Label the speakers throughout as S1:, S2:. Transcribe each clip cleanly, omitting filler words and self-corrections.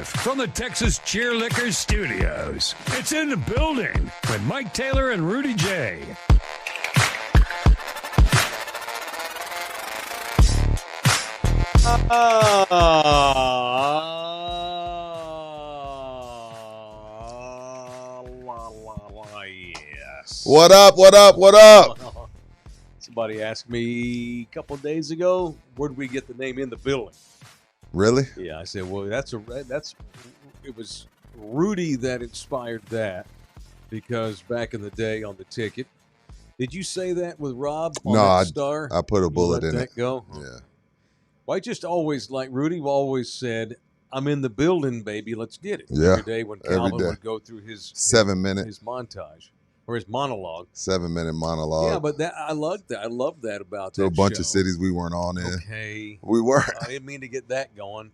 S1: live from the Texas Cheerlickers Studios. It's In the Building with Mike Taylor and Rudy J.
S2: Yes.
S3: What up? What up? What up?
S2: Somebody asked me a couple of days ago, where did we get the name In the Building?
S3: Really?
S2: Yeah, I said, well, it was Rudy that inspired that, because back in the day on the ticket, did you say that with Rob on that star?
S3: I put a
S2: You
S3: bullet
S2: let
S3: in
S2: that
S3: it.
S2: go?
S3: Yeah.
S2: Well, I just always, like Rudy always said, I'm in the building, baby. Let's get it.
S3: Yeah,
S2: Every day when
S3: every
S2: Calvin
S3: day.
S2: would go through his
S3: 7 minute.
S2: his montage or his monologue.
S3: 7 minute monologue.
S2: Yeah, but that I loved that. I love that about
S3: to
S2: that
S3: a bunch
S2: show.
S3: of cities we weren't on in.
S2: Okay.
S3: We weren't.
S2: I didn't mean to get that going.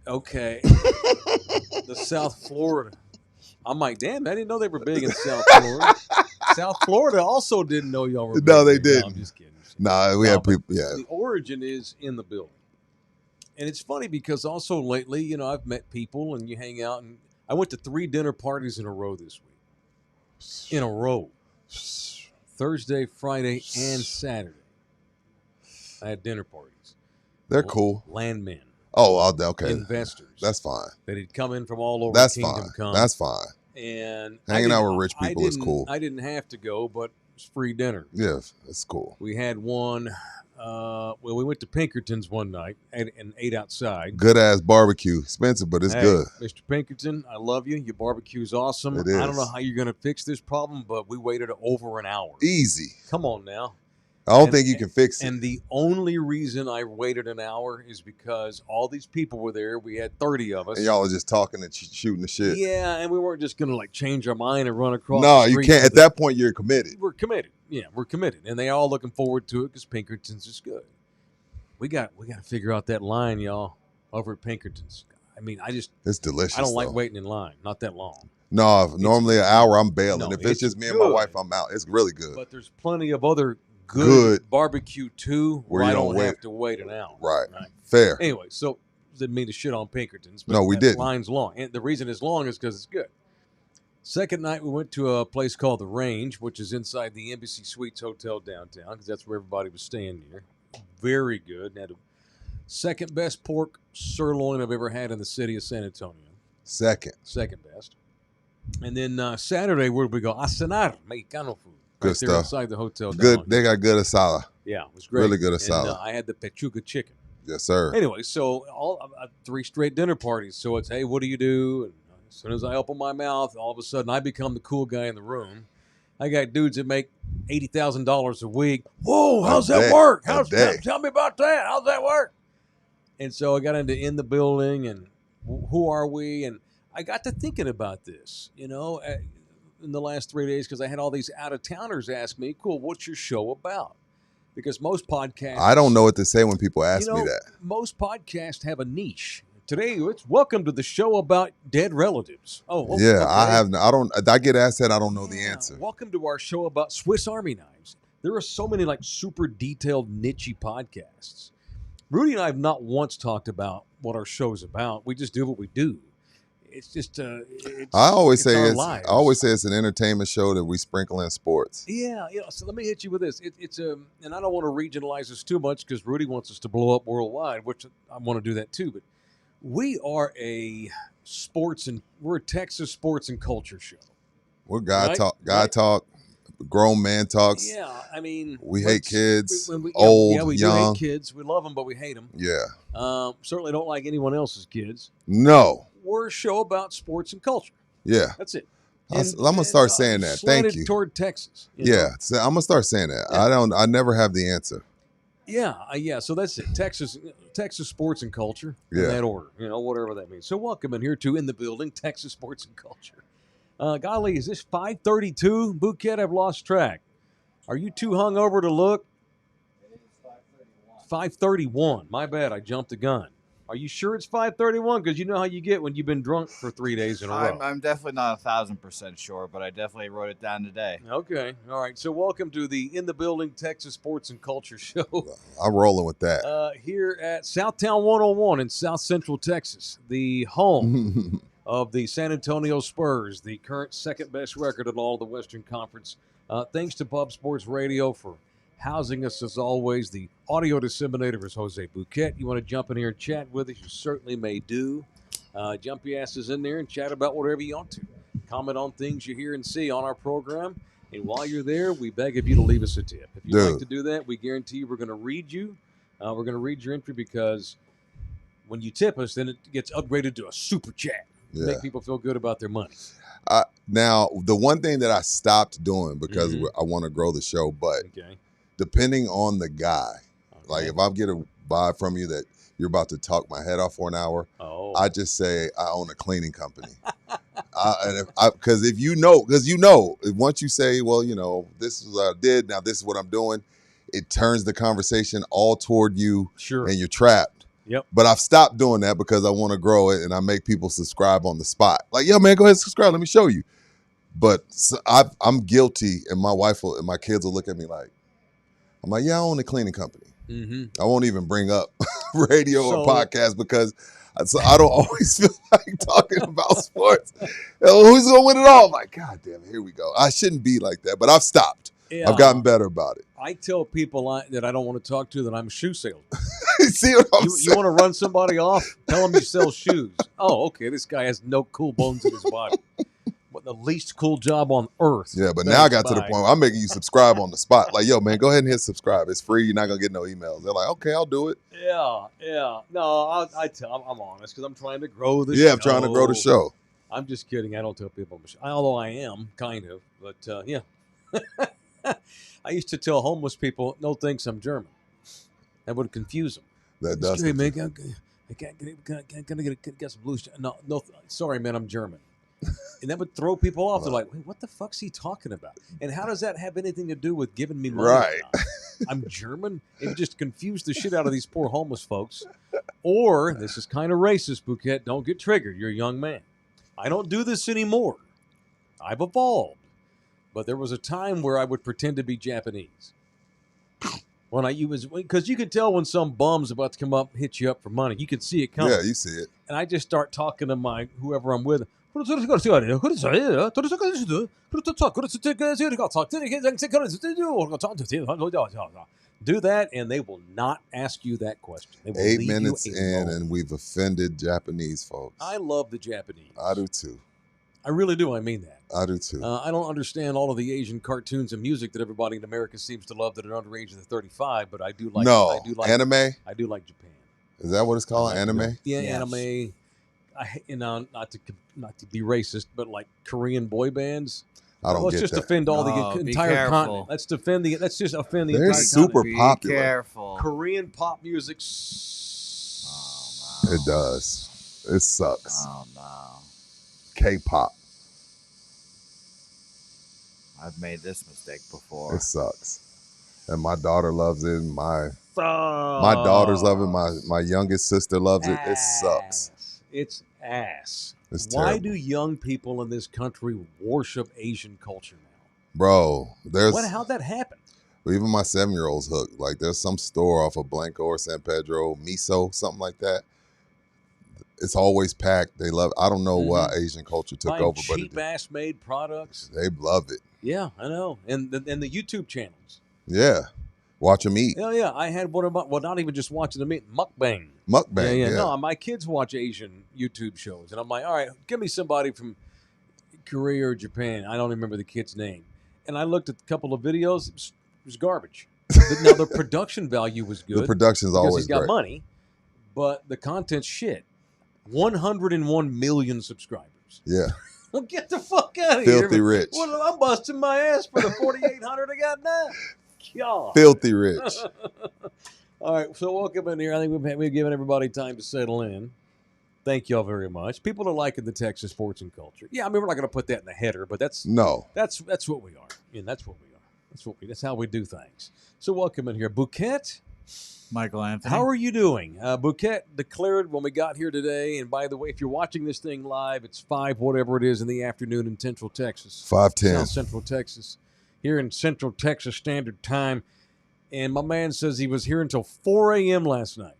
S2: Okay. The South Florida. I'm like, damn, I didn't know they were big in South Florida. South Florida also didn't know y'all were big.
S3: No, they
S2: No,
S3: didn't.
S2: I'm just kidding.
S3: Nah, we had people. Yeah.
S2: The origin is in the building. And it's funny because also lately, you know, I've met people and you hang out. And I went to 3 dinner parties in a row this week. In a row. Thursday, Friday, and Saturday. I had dinner parties.
S3: They're cool.
S2: Landmen.
S3: Oh, okay.
S2: Investors.
S3: That's fine.
S2: That had come in from all over
S3: That's
S2: Kingdom
S3: fine.
S2: Come.
S3: That's fine.
S2: And
S3: Hanging out with rich people is cool.
S2: I didn't have to go, but it's free dinner.
S3: Yeah, it's cool.
S2: We had one. We went to Pinkerton's one night and ate outside.
S3: Good ass barbecue. Expensive, but it's good.
S2: Mr. Pinkerton, I love you. Your barbecue's awesome.
S3: It is.
S2: I don't know how you're going to fix this problem, but we waited over an hour.
S3: Easy.
S2: Come on now.
S3: I don't think you can fix it.
S2: And the only reason I waited an hour is because all these people were there. We had 30 of us.
S3: And y'all are just talking and shooting the shit.
S2: Yeah, and we weren't just going to like change our mind and run across
S3: No,
S2: the
S3: you
S2: street
S3: can't.
S2: with
S3: At that point, you're committed.
S2: We're committed. Yeah, we're committed. And they all looking forward to it because Pinkerton's is good. We got to figure out that line, y'all, over at Pinkerton's. I mean,
S3: it's delicious.
S2: I don't like
S3: though.
S2: waiting in line. Not that long.
S3: No, normally an hour, I'm bailing.
S2: No,
S3: if it's just me and
S2: good.
S3: my wife, I'm out. It's really good.
S2: But there's plenty of other good barbecue too
S3: Where
S2: where
S3: you
S2: I
S3: don't
S2: don't have to wait an hour.
S3: Right. Fair.
S2: Anyway, so didn't mean to shit on Pinkerton's. But
S3: No, we
S2: that
S3: didn't.
S2: Line's long, and the reason it's long is because it's good. Second night, we went to a place called The Range, which is inside the Embassy Suites Hotel downtown, because that's where everybody was staying near. Very good. Had a second best pork sirloin I've ever had in the city of San Antonio.
S3: Second
S2: best. And then Saturday, where did we go? A cenar, Mexicano food.
S3: Good
S2: right
S3: stuff.
S2: There inside the hotel.
S3: good.
S2: down
S3: They
S2: here.
S3: got good asada.
S2: Yeah, it was great.
S3: Really good
S2: And,
S3: asada.
S2: I had the pechuga chicken.
S3: Yes, sir.
S2: Anyway, so all 3 straight dinner parties. So it's, hey, what do you do? And as soon as I open my mouth, all of a sudden I become the cool guy in the room. I got dudes that make $80,000 a week. Whoa, how's that work? Tell me about that. How's that work? And so I got into In the Building and who are we? And I got to thinking about this, you know, in the last 3 days, because I had all these out-of-towners ask me, cool, what's your show about? Because most podcasts...
S3: I don't know what to say when people ask me that.
S2: Most podcasts have a niche. Today, it's welcome to the show about dead relatives. Oh, okay.
S3: Yeah, I get asked that. I don't know the answer.
S2: Welcome to our show about Swiss Army knives. There are so many like super detailed, niche podcasts. Rudy and I have not once talked about what our show's about. We just do what we do. It's just
S3: I always say
S2: lives.
S3: it's an entertainment show that we sprinkle in sports.
S2: Yeah, so let me hit you with this. It's and I don't want to regionalize this too much because Rudy wants us to blow up worldwide, which I want to do that too. But we are we're a Texas sports and culture show.
S3: We're guy talk, grown man talks.
S2: Yeah, I mean,
S3: we hate kids,
S2: we
S3: old,
S2: do
S3: young.
S2: hate kids. We love them, but we hate them.
S3: Yeah.
S2: Certainly don't like anyone else's kids.
S3: No.
S2: We're a show about sports and culture.
S3: Yeah.
S2: That's it.
S3: I'm gonna start saying that. Thank you.
S2: Toward Texas.
S3: Yeah, so I'm gonna start saying that. Yeah. I never have the answer.
S2: Yeah. So that's it. Texas sports and culture.
S3: Yeah.
S2: In that order. You know, whatever that means. So welcome in here to In the Building, Texas sports and culture. Golly, is this 5:32? Bouquet, I've lost track. Are you too hungover to look? 5:31. My bad. I jumped the gun. Are you sure it's 5:31? Because you know how you get when you've been drunk for 3 days in a row.
S4: I'm definitely not 1,000% sure, but I definitely wrote it down today.
S2: Okay. All right. So welcome to the In the Building Texas Sports and Culture Show
S3: I'm rolling with that.
S2: here at Southtown 101 in South Central Texas, the home of the San Antonio Spurs, the current second best record in all of the Western Conference. Thanks to Pub Sports Radio for housing us as always. The audio disseminator is Jose Bouquet. You want to jump in here and chat with us? You certainly may do. Jump your asses in there and chat about whatever you want to. Comment on things you hear and see on our program. And while you're there, we beg of you to leave us a tip. If you'd like to do that, we guarantee you we're going to read you. We're going to read your entry because when you tip us, then it gets upgraded to a super chat.
S3: Yeah.
S2: Make people feel good about their money.
S3: Now, the one thing that I stopped doing because I want to grow the show, but depending on the guy, like if I get a vibe from you that you're about to talk my head off for an hour, I just say I own a cleaning company. Because once you say, well, this is what I did, now this is what I'm doing, it turns the conversation all toward you, and you're trapped.
S2: Yep.
S3: But I've stopped doing that because I want to grow it, and I make people subscribe on the spot. Like, yo, man, go ahead and subscribe. Let me show you. But I'm guilty, and my wife and my kids will look at me like, I'm like, yeah, I own a cleaning company. I won't even bring up radio or podcast because I don't always feel like talking about sports. Who's going to win it all? I'm like, God damn it, here we go. I shouldn't be like that, but I've stopped. Yeah. I've gotten better about it.
S2: I tell people that I don't want to talk to that I'm a shoe salesman.
S3: See what I'm saying?
S2: You want to run somebody off? Tell them you sell shoes. Oh, okay. This guy has no cool bones in his body. What the least cool job on earth.
S3: Yeah, but now I got to the point where I'm making you subscribe on the spot. Like, yo, man, go ahead and hit subscribe. It's free. You're not going to get no emails. They're like, okay, I'll do it.
S2: Yeah. No, I'm honest because I'm trying to grow the show.
S3: Yeah, I'm trying to grow the show.
S2: I'm just kidding. I don't tell people, although I am, kind of. But, yeah. I used to tell homeless people, no thanks, I'm German. That would confuse them.
S3: That does.
S2: Hey, man, can I get some blue? No, sorry, man, I'm German. And that would throw people off. They're like, wait, what the fuck's he talking about? And how does that have anything to do with giving me money?
S3: Right.
S2: I'm German? It just confused the shit out of these poor homeless folks. Or, this is kind of racist, Bouquet, don't get triggered. You're a young man. I don't do this anymore. I've evolved. But there was a time where I would pretend to be Japanese. Because you can tell when some bum's about to come up and hit you up for money. You can see it coming.
S3: Yeah, you see it.
S2: And I just start talking to whoever I'm with. Do that, and they will not ask you that question.
S3: 8 minutes in, and we've offended Japanese folks.
S2: I love the Japanese.
S3: I do too.
S2: I really do. I mean that.
S3: I do too.
S2: I don't understand all of the Asian cartoons and music that everybody in America seems to love that are underage of 35, but I do like.
S3: No,
S2: I do like
S3: anime.
S2: I do like Japan.
S3: Is that what it's called? Anime.
S2: Yeah, yes. Anime. Not to be racist, but like Korean boy bands.
S3: I don't
S2: Let's
S3: get
S2: just
S3: that.
S2: offend all the entire continent. Let's just offend the entire continent.
S3: They're super popular.
S4: Be careful.
S2: Korean pop music.
S3: It does. It sucks.
S4: Oh no.
S3: K-pop.
S4: I've made this mistake before.
S3: It sucks. And my daughter loves it. My daughters love it. My youngest sister loves it. It sucks.
S2: It's ass.
S3: It's
S2: Why
S3: terrible.
S2: do young people in this country worship Asian culture now?
S3: Bro,
S2: How'd that happen?
S3: even my 7-year-old's hooked. Like there's some store off of Blanco or San Pedro, Miso, something like that. It's always packed. They love. I don't know why Asian culture took
S2: Buying
S3: over, but
S2: cheap ass made products.
S3: they love it.
S2: Yeah, I know. And the YouTube channels.
S3: Yeah, watch them eat.
S2: Yeah. I had one about not even just watching them eat, mukbang.
S3: Mukbang. Yeah.
S2: No, my kids watch Asian YouTube shows, and I'm like, all right, give me somebody from Korea or Japan. I don't remember the kid's name. And I looked at a couple of videos. It was garbage. But now the production value was good.
S3: The production's
S2: because
S3: always
S2: he's got
S3: great.
S2: money, but the content's shit. 101 million subscribers.
S3: Yeah,
S2: Well, get the fuck out of here.
S3: filthy rich.
S2: Well, I'm busting my ass for the 4,800 I got now. God.
S3: Filthy rich.
S2: All right, so welcome in here. I think we've given everybody time to settle in. Thank y'all very much. People are liking the Texas sports and culture. Yeah, I mean, we're not going to put that in the header, but that's what we are. Yeah, that's what we are. That's how we do things. So welcome in here. Bouquet,
S4: Michael Anthony.
S2: How are you doing? Bouquet declared when we got here today. And by the way, if you're watching this thing live, it's 5 whatever it is in the afternoon in Central Texas.
S3: 5:10.
S2: South Central Texas. Here in Central Texas Standard Time. And my man says he was here until 4 a.m. last night.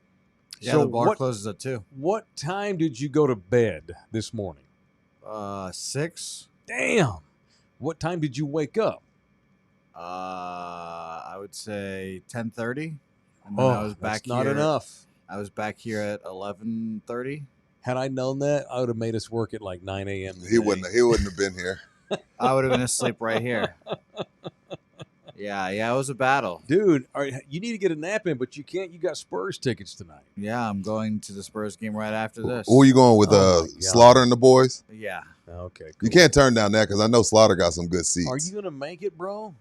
S4: Yeah,
S2: So
S4: the bar
S2: what,
S4: closes at 2.
S2: what time did you go to bed this morning?
S4: 6.
S2: Damn. What time did you wake up?
S4: I would say 10:30. And
S2: Oh,
S4: then I was back
S2: that's not
S4: here.
S2: enough.
S4: I was back here at 11:30.
S2: Had I known that, I would have made us work at like 9 a.m.
S3: He wouldn't have been here.
S4: I would have been asleep right here. Yeah, it was a battle.
S2: Dude, all right, you need to get a nap in, but you can't. You got Spurs tickets tonight.
S4: Yeah, I'm going to the Spurs game right after this.
S3: Who are you going with?
S2: Oh, my God.
S3: Slaughter and the boys?
S4: Yeah.
S2: Okay, cool.
S3: You can't turn down that because I know Slaughter got some good seats.
S2: Are you gonna make it, bro?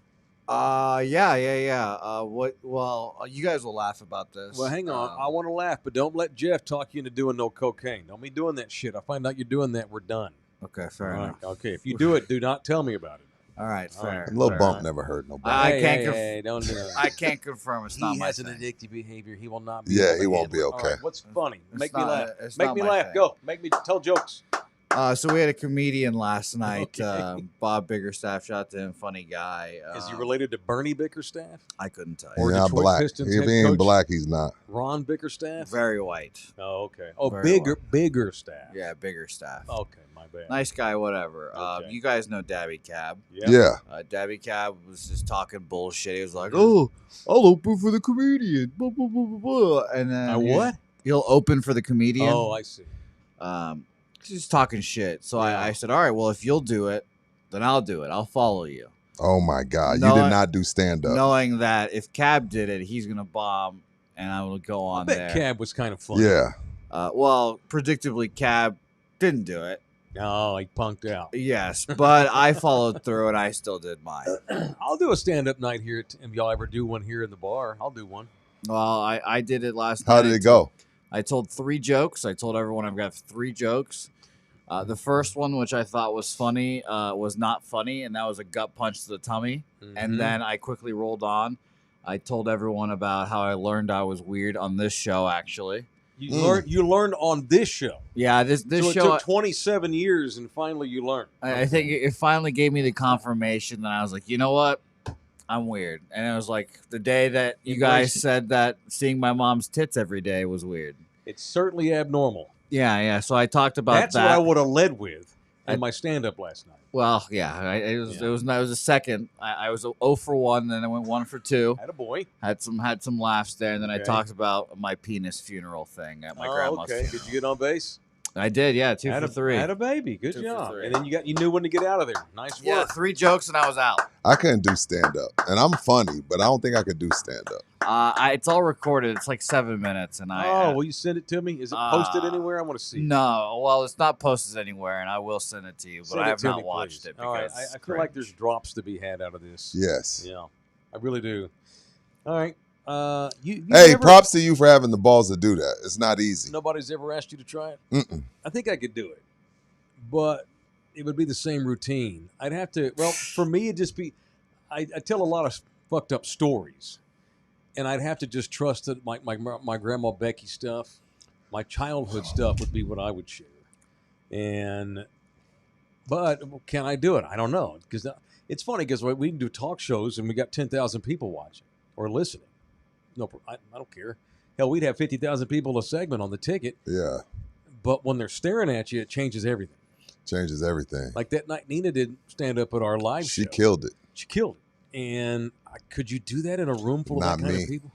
S4: Yeah. What? Well, you guys will laugh about this.
S2: Well, hang on. I want to laugh, but don't let Jeff talk you into doing no cocaine. Don't be doing that shit. I find out you're doing that, we're done.
S4: Okay, fair
S2: All right,
S4: enough.
S2: okay, if you do it, do not tell me about it.
S4: All right,
S2: All right.
S4: fair.
S3: A little
S4: fair.
S3: bump never hurt nobody.
S4: I can't conf-
S2: Hey, don't do that.
S4: I can't confirm it's not
S2: He
S4: my
S2: has an
S4: thing.
S2: addictive behavior. He will not be.
S3: Yeah,
S2: able to
S3: he won't
S2: handle
S3: be
S2: it. All
S3: okay.
S2: right, what's funny?
S4: It's
S2: Make me
S4: not-
S2: laugh.
S4: it's
S2: Make
S4: not
S2: me
S4: my
S2: laugh.
S4: thing.
S2: Go. Make me tell jokes.
S4: So we had a comedian last night,
S2: Okay.
S4: Bob Biggerstaff. Shout out to him, funny guy.
S2: Is he related to Bernie Bickerstaff?
S4: I couldn't tell
S2: Or
S4: you.
S3: He's not
S2: Detroit
S3: black.
S2: Pistons
S3: If
S2: head
S3: he ain't
S2: coach?
S3: black, he's not.
S2: Ron Bickerstaff?
S4: Very white.
S2: Oh, okay. Oh,
S4: Very
S2: bigger staff.
S4: Yeah, Biggerstaff.
S2: Okay, my bad.
S4: Nice guy, whatever.
S2: Okay.
S4: You guys know Dabby Cab.
S3: Yeah.
S4: Dabby Cab was just talking bullshit. He was like, "Oh, I'll open for the comedian." Blah, blah, blah, blah, blah. And then
S2: What?
S4: He'll open for the comedian.
S2: Oh, I see.
S4: He's just talking shit. So
S2: Yeah.
S4: I said, "All right, well, if you'll do it, then I'll do it. I'll follow you."
S3: Oh my God.
S4: No,
S3: You did not do stand up.
S4: Knowing that if Cab did it, he's gonna bomb, and I will go
S2: I
S4: on
S2: bet
S4: there.
S2: Cab was kind of funny.
S3: Yeah.
S4: Well, predictably, Cab didn't do it.
S2: Oh, he punked out.
S4: Yes, but I followed through, and I still did mine.
S2: I'll do a stand-up night here. If y'all ever do one here in the bar, I'll do one.
S4: Well, I did it last night.
S3: How did it go?
S4: I told 3 jokes. I told everyone I've got 3 jokes. The first one, which I thought was funny, was not funny, and that was a gut punch to the tummy.
S2: Mhm.
S4: And then I quickly rolled on. I told everyone about how I learned I was weird on this show, actually.
S2: You learned on this show.
S4: Yeah, this
S2: So it
S4: show,
S2: took 27 years, and finally you learned.
S4: I think it finally gave me the confirmation that I was like, you know what? I'm weird. And it was like the day that you guys said that seeing my mom's tits every day was weird.
S2: It's certainly abnormal.
S4: Yeah. So I talked about
S2: That's
S4: that.
S2: what I would have led with in my stand-up last night.
S4: Well, yeah, it was a second. I was 0 for 1, then I went 1 for 2.
S2: Had a boy.
S4: Had some laughs there, and then I
S2: Okay.
S4: talked about my penis funeral thing at my grandma's.
S2: Okay.
S4: funeral.
S2: Did you get on base?
S4: I did, yeah, 2
S2: Had
S4: for 3.
S2: Had a baby. Good
S4: 2 for
S2: job.
S4: 3.
S2: And then you knew when to get out of there. Nice
S4: Yeah,
S2: work.
S4: 3 jokes and I was out.
S3: I couldn't do stand up. And I'm funny, but I don't think I could do stand up.
S4: It's all recorded. It's like 7 minutes, and
S2: Will you send it to me? Is it posted anywhere? I want to see.
S4: No, well, it's not posted anywhere, and I will send it to you, but
S2: Send
S4: I
S2: it
S4: have
S2: to
S4: not
S2: me,
S4: watched
S2: please.
S4: it
S2: All right.
S4: because
S2: I
S4: it's
S2: feel like
S4: cringe.
S2: there's drops to be had out of this.
S3: Yes.
S2: Yeah, I really do. All right. You
S3: Hey,
S2: never-
S3: props to you for having the balls to do that. It's not easy.
S2: Nobody's ever asked you to try it.
S3: Mm-mm.
S2: I think I could do it, but it would be the same routine. I'd have to. Well, for me, it'd just be. I tell a lot of fucked up stories, and I'd have to just trust that my grandma Becky stuff, my childhood stuff would be what I would share. But can I do it? I don't know, because it's funny because we can do talk shows and we got 10,000 people watching or listening. No, I don't care. Hell, we'd have 50,000 people a segment on the ticket.
S3: Yeah.
S2: But when they're staring at you, it changes everything.
S3: Changes everything.
S2: Like that night, Nina did stand up at our live show.
S3: She killed it.
S2: She killed it. And could you do that in a room full of
S3: Not
S2: that kind
S3: me.
S2: of people?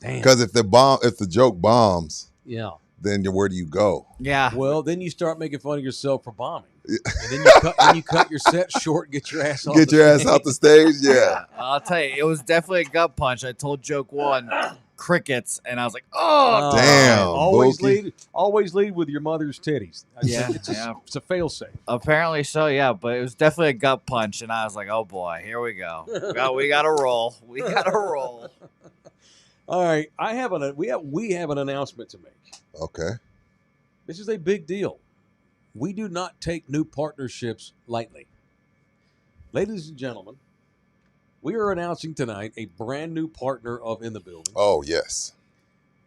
S2: Damn.
S3: Because if the joke bombs,
S2: Yeah.
S3: then where do you go?
S4: Yeah.
S2: Well, then you start making fun of yourself for bombing, and then you cut your set short, get your ass off.
S3: Get
S2: the
S3: your ass
S2: stage.
S3: out the stage? Yeah.
S4: I'll tell you, it was definitely a gut punch. I told joke 1, crickets, and I was like, oh,
S3: Damn,
S2: Always lead with your mother's titties.
S4: Yeah,
S2: it's
S4: yeah.
S2: a fail safe.
S4: apparently so, yeah. But it was definitely a gut punch, and I was like, oh boy, here we go. We got to roll. We got to roll.
S2: All right, we have an announcement to make.
S3: Okay.
S2: This is a big deal. We do not take new partnerships lightly. Ladies and gentlemen, We are announcing tonight a brand new partner of In the Building.
S3: Oh, yes.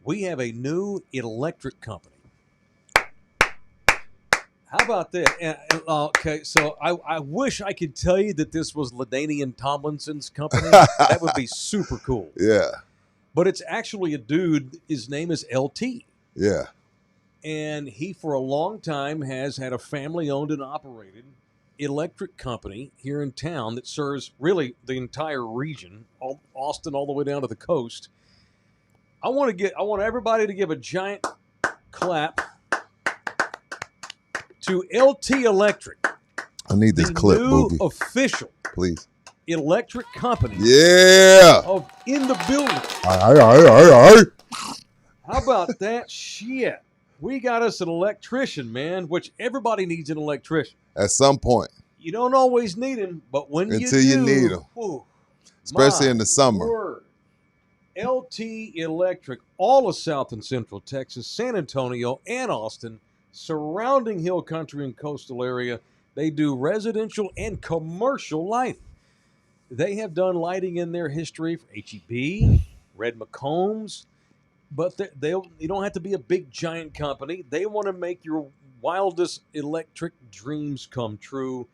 S2: We have a new electric company. How about that? Okay, so I wish I could tell you that this was LaDainian Tomlinson's company. That would be super cool.
S3: Yeah.
S2: But it's actually a dude. His name is LT.
S3: Yeah.
S2: And he, for a long time, has had a family-owned and operated electric company here in town that serves really the entire region, Austin all the way down to the coast. I want everybody to give a giant clap to LT Electric.
S3: I need this
S2: the
S3: clip,
S2: new
S3: Boogie.
S2: official
S3: Please.
S2: electric company
S3: Yeah.
S2: of In the Building.
S3: Aye.
S2: How about that shit? We got us an electrician, man, which everybody needs an electrician.
S3: At some point,
S2: You don't always need him, but when
S3: Until
S2: you
S3: you
S2: do,
S3: need 'em.
S2: whew,
S3: especially
S2: my
S3: in the summer.
S2: word. LT Electric, all of South and Central Texas, San Antonio, and Austin, surrounding hill country and coastal area. They do residential and commercial lighting. They have done lighting in their history for HEB, Red McCombs, but you don't have to be a big giant company. They want to make your wildest electric dreams come true.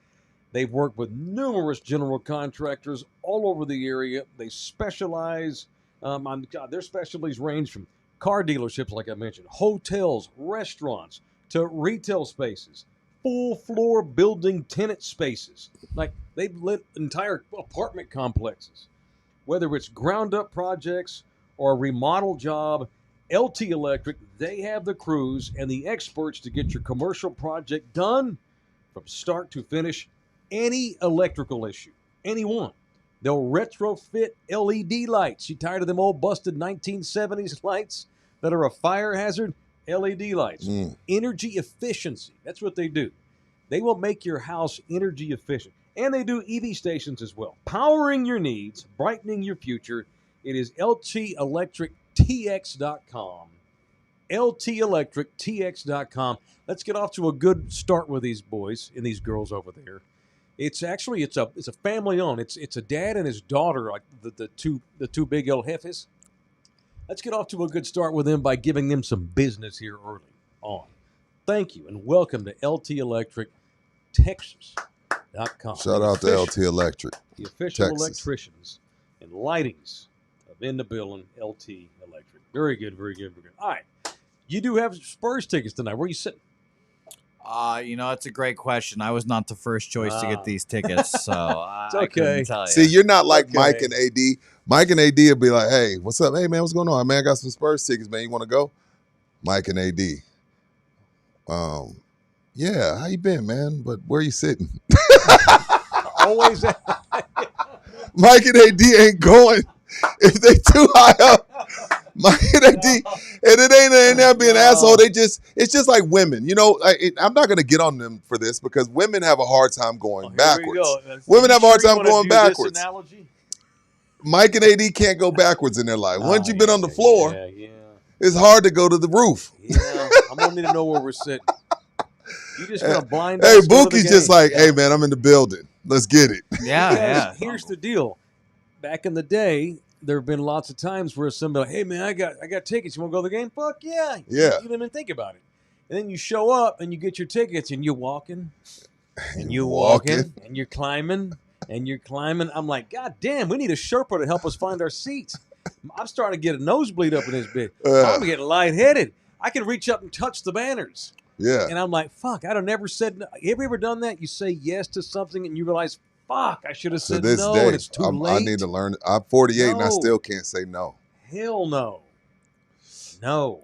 S2: They've worked with numerous general contractors all over the area. They specialize. Their specialties range from car dealerships, like I mentioned, hotels, restaurants, to retail spaces, full floor building tenant spaces. Like they've lit entire apartment complexes. Whether it's ground up projects or a remodel job, LT Electric, they have the crews and the experts to get your commercial project done from start to finish. Any electrical issue, any one. They'll retrofit LED lights. You tired of them old busted 1970s lights that are a fire hazard? LED lights. Energy efficiency. That's what they do. They will make your house energy efficient. And they do EV stations as well. Powering your needs, brightening your future. It is LTElectricTX.com. LTElectricTX.com. Let's get off to a good start with these boys and these girls over there. It's a family owned. It's a dad and his daughter, like the two big old heifers. Let's get off to a good start with them by giving them some business here early on. Thank you and welcome to LTElectricTexas.com.
S3: Shout out to LT Electric.
S2: The official
S3: Texas.
S2: electricians and lightings of In the Building, LT Electric. Very good, very good, very good. All right. You do have Spurs tickets tonight. Where are you sitting?
S4: It's a great question. I was not the first choice to get these tickets, so I
S2: okay.
S4: couldn't tell you.
S3: See, you're not like
S2: Okay.
S3: Mike and AD. Mike and AD will be like, hey, what's up? Hey, man, what's going on? Man, I got some Spurs tickets, man. You want to go? Mike and AD. Yeah, how you been, man? But where you sitting?
S2: Always.
S3: Mike and AD ain't going if they too high up. Mike and AD, and it ain't there being an asshole. It's just like women. You know, I'm not going to get on them for this because women have a hard time going backwards. Women have a hard time going backwards. Mike and AD can't go backwards in their life. Once you've been on the floor, it's hard to go to the roof.
S2: Yeah, I'm going to need to know where we're sitting. You just going to blind
S3: Hey,
S2: us go to the
S3: Bookie's just
S2: game.
S3: like, hey, man, I'm in the building. Let's get it.
S4: Yeah.
S2: Here's the deal. Back in the day, there have been lots of times where somebody, hey man, I got tickets. You want to go to the game? Fuck yeah.
S3: Yeah.
S2: You didn't even think about it. And then you show up and you get your tickets and you're walking and you're walking and you're climbing and you're climbing. I'm like, God damn, we need a Sherpa to help us find our seats. I'm starting to get a nosebleed up in this bitch. I'm getting lightheaded. I can reach up and touch the banners.
S3: Yeah.
S2: And I'm like, fuck, I'd have never said no. Have you ever done that? You say yes to something and you realize, fuck, I should have
S3: To
S2: said
S3: this
S2: no,
S3: day,
S2: and it's too late.
S3: I need to learn. I'm 48 and I
S2: No.
S3: still can't say no.
S2: Hell no. No.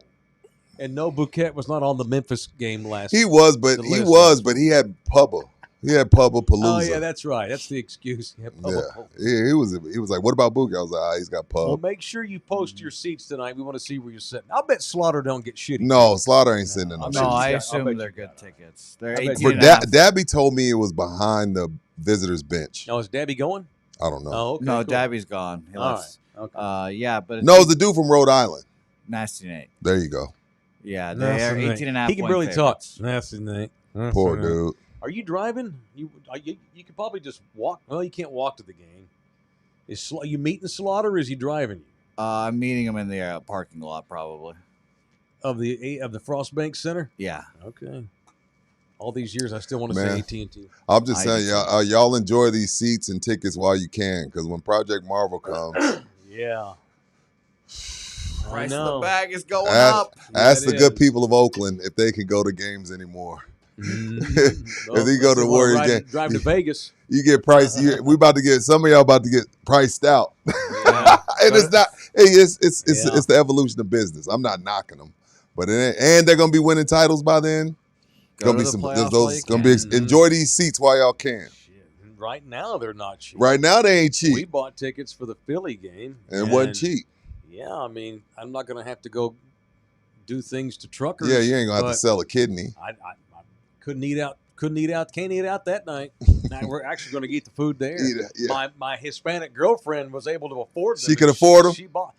S2: And no, Bouquet was not on the Memphis game last
S3: He was, but
S2: the
S3: he
S2: list.
S3: was, but he had Pubba. He had Pubba Palooza.
S2: Oh, yeah, that's right. That's the excuse. Yeah,
S3: He was like, what about Boogie? I was like, he's got
S2: Well,
S3: Pub.
S2: make sure you post your seats tonight. We want to see where you're sitting. I'll bet Slaughter don't get shitty.
S3: No, Slaughter ain't sitting in no
S2: I'm
S4: No,
S2: bet
S3: seats.
S4: I
S2: I'll
S4: assume
S2: bet
S4: they're
S2: you
S4: good
S2: got it.
S4: tickets. They're
S2: I bet
S4: 18
S2: you
S4: and
S3: For
S4: a half.
S3: Dabby told me it was behind the visitors bench.
S2: Now, is Dabby going?
S3: I don't know.
S2: Oh, okay.
S4: No,
S2: cool.
S4: Dabby's gone. He
S2: All
S4: left.
S2: right. Okay.
S4: Yeah, but it's
S3: No, it's the dude from Rhode Island.
S4: Nasty Nate.
S3: There you go.
S4: Yeah, they are 18 and a half.
S2: He can
S4: point
S2: barely
S4: favorites.
S2: talk. That's his name.
S3: Poor dude.
S2: Are you driving? You could probably just walk. Well, you can't walk to the game. Is you meeting Slaughter, or is he driving you?
S4: I'm meeting him in the parking lot, probably.
S2: Of the Frostbank Center?
S4: Yeah.
S2: Okay. All these years, I still want to
S3: Man.
S2: say AT&T.
S3: I'm just saying, y'all enjoy these seats and tickets while you can, because when Project Marvel comes,
S2: Yeah. I
S4: Price of the
S2: know.
S4: bag is going
S3: ask,
S4: up.
S3: ask
S2: Yeah,
S3: the
S2: it
S3: good
S2: is.
S3: people of Oakland if they can go to games anymore.
S2: Mm-hmm.
S3: If they go to the Warriors game,
S2: drive to Vegas.
S3: you get priced. We about to get some of y'all about to get priced out,
S2: Yeah.
S3: and it's not. Hey, it's
S2: Yeah.
S3: the evolution of business. I'm not knocking them, but and they're gonna be winning titles by then.
S4: Go
S3: Gonna
S4: to
S3: be
S4: the
S3: some.
S4: playoffs
S3: Those
S4: while you
S3: gonna be
S4: can.
S3: enjoy these seats while y'all can.
S2: Shit. Right now, they're not cheap.
S3: Right now they ain't
S2: We
S3: cheap,
S2: bought tickets for the Philly game.
S3: and it wasn't cheap.
S2: Yeah, I mean, I'm not going to have to go do things to truckers.
S3: Yeah, you ain't gonna have
S2: but
S3: to sell a kidney.
S2: I couldn't eat out. Can't eat out that night. Now we're actually going to eat the food there.
S3: Yeah.
S2: My Hispanic girlfriend was able to afford them.
S3: She could afford them?
S2: She bought.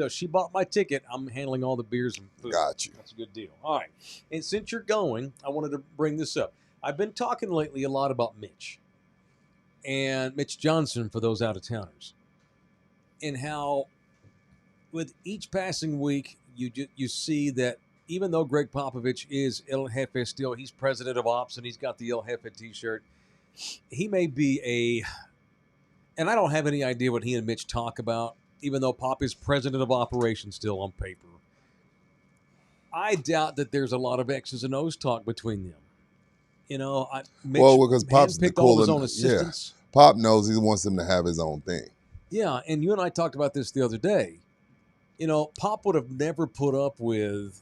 S2: She bought my ticket. I'm handling all the beers and food.
S3: Got you.
S2: That's a good deal. All right. And since you're going, I wanted to bring this up. I've been talking lately a lot about Mitch and Mitch Johnson for those out of towners, and how with each passing week you see that even though Greg Popovich is El Jefe still, he's president of ops and he's got the El Jefe T-shirt. He may be and I don't have any idea what he and Mitch talk about, even though Pop is president of operations still on paper. I doubt that there's a lot of X's and O's talk between them. You know, Mitch
S3: because Pop's the
S2: handpicked all his
S3: cool
S2: own assistants.
S3: Pop knows he wants him to have his own thing.
S2: Yeah, and you and I talked about this the other day. You know, Pop would have never put up with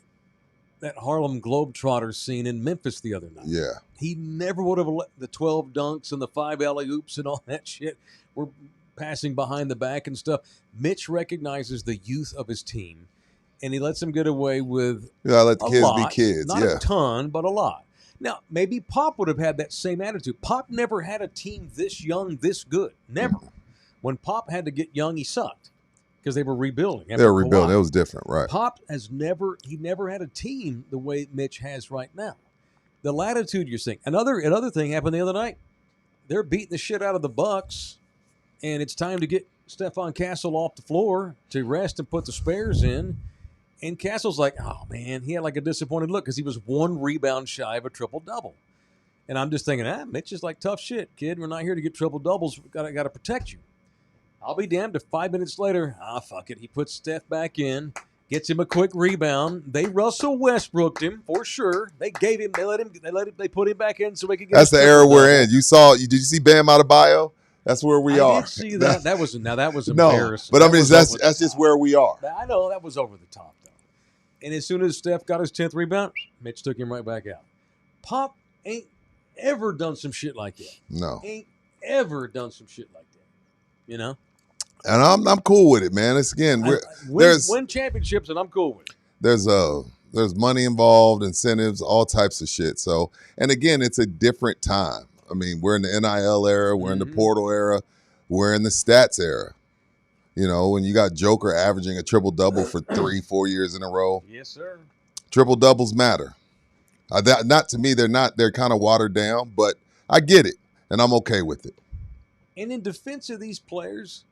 S2: that Harlem Globetrotters scene in Memphis the other night.
S3: Yeah.
S2: He never would have let the 12 dunks and the 5 alley-oops and all that shit were passing behind the back and stuff. Mitch recognizes the youth of his team, and he lets them get away with
S3: Yeah, let the
S2: a
S3: kids
S2: lot.
S3: be kids.
S2: Not
S3: Yeah.
S2: a ton, but a lot. Now, maybe Pop would have had that same attitude. Pop never had a team this young, this good. Never. When Pop had to get young, he sucked because they were rebuilding.
S3: They were rebuilding. It was different, right?
S2: Pop never had a team the way Mitch has right now. The latitude you're seeing. Another thing happened the other night. They're beating the shit out of the Bucks, and it's time to get Stephon Castle off the floor to rest and put the spares in. And Castle's like, oh, man, he had like a disappointed look because he was 1 rebound shy of a triple-double. And I'm just thinking, Mitch is like, tough shit, kid. We're not here to get triple-doubles. We've got to protect you. I'll be damned if 5 minutes later, fuck it. He puts Steph back in, gets him a quick rebound. They Russell Westbrooked him for sure. They gave him, they put him back in so we could get.
S3: That's the era we're in. Did you see Bam Adebayo? That's where we are.
S2: I did see that. That was embarrassing.
S3: No, but I mean that's just where we are.
S2: I know that was over the top though. And as soon as Steph got his 10th rebound, Mitch took him right back out. Pop ain't ever done some shit like that.
S3: No,
S2: Ain't ever done some shit like that. You know.
S3: And I'm cool with it, man. It's again,
S2: win championships, and I'm cool with it.
S3: There's money involved, incentives, all types of shit. So, and again, it's a different time. I mean, we're in the NIL era, we're in the portal era, we're in the stats era. You know, when you got Joker averaging a triple-double for 3-4 years in a row.
S2: Yes, sir.
S3: Triple-doubles matter. Not to me, they're kind of watered down, but I get it, and I'm okay with it.
S2: And in defense of these players,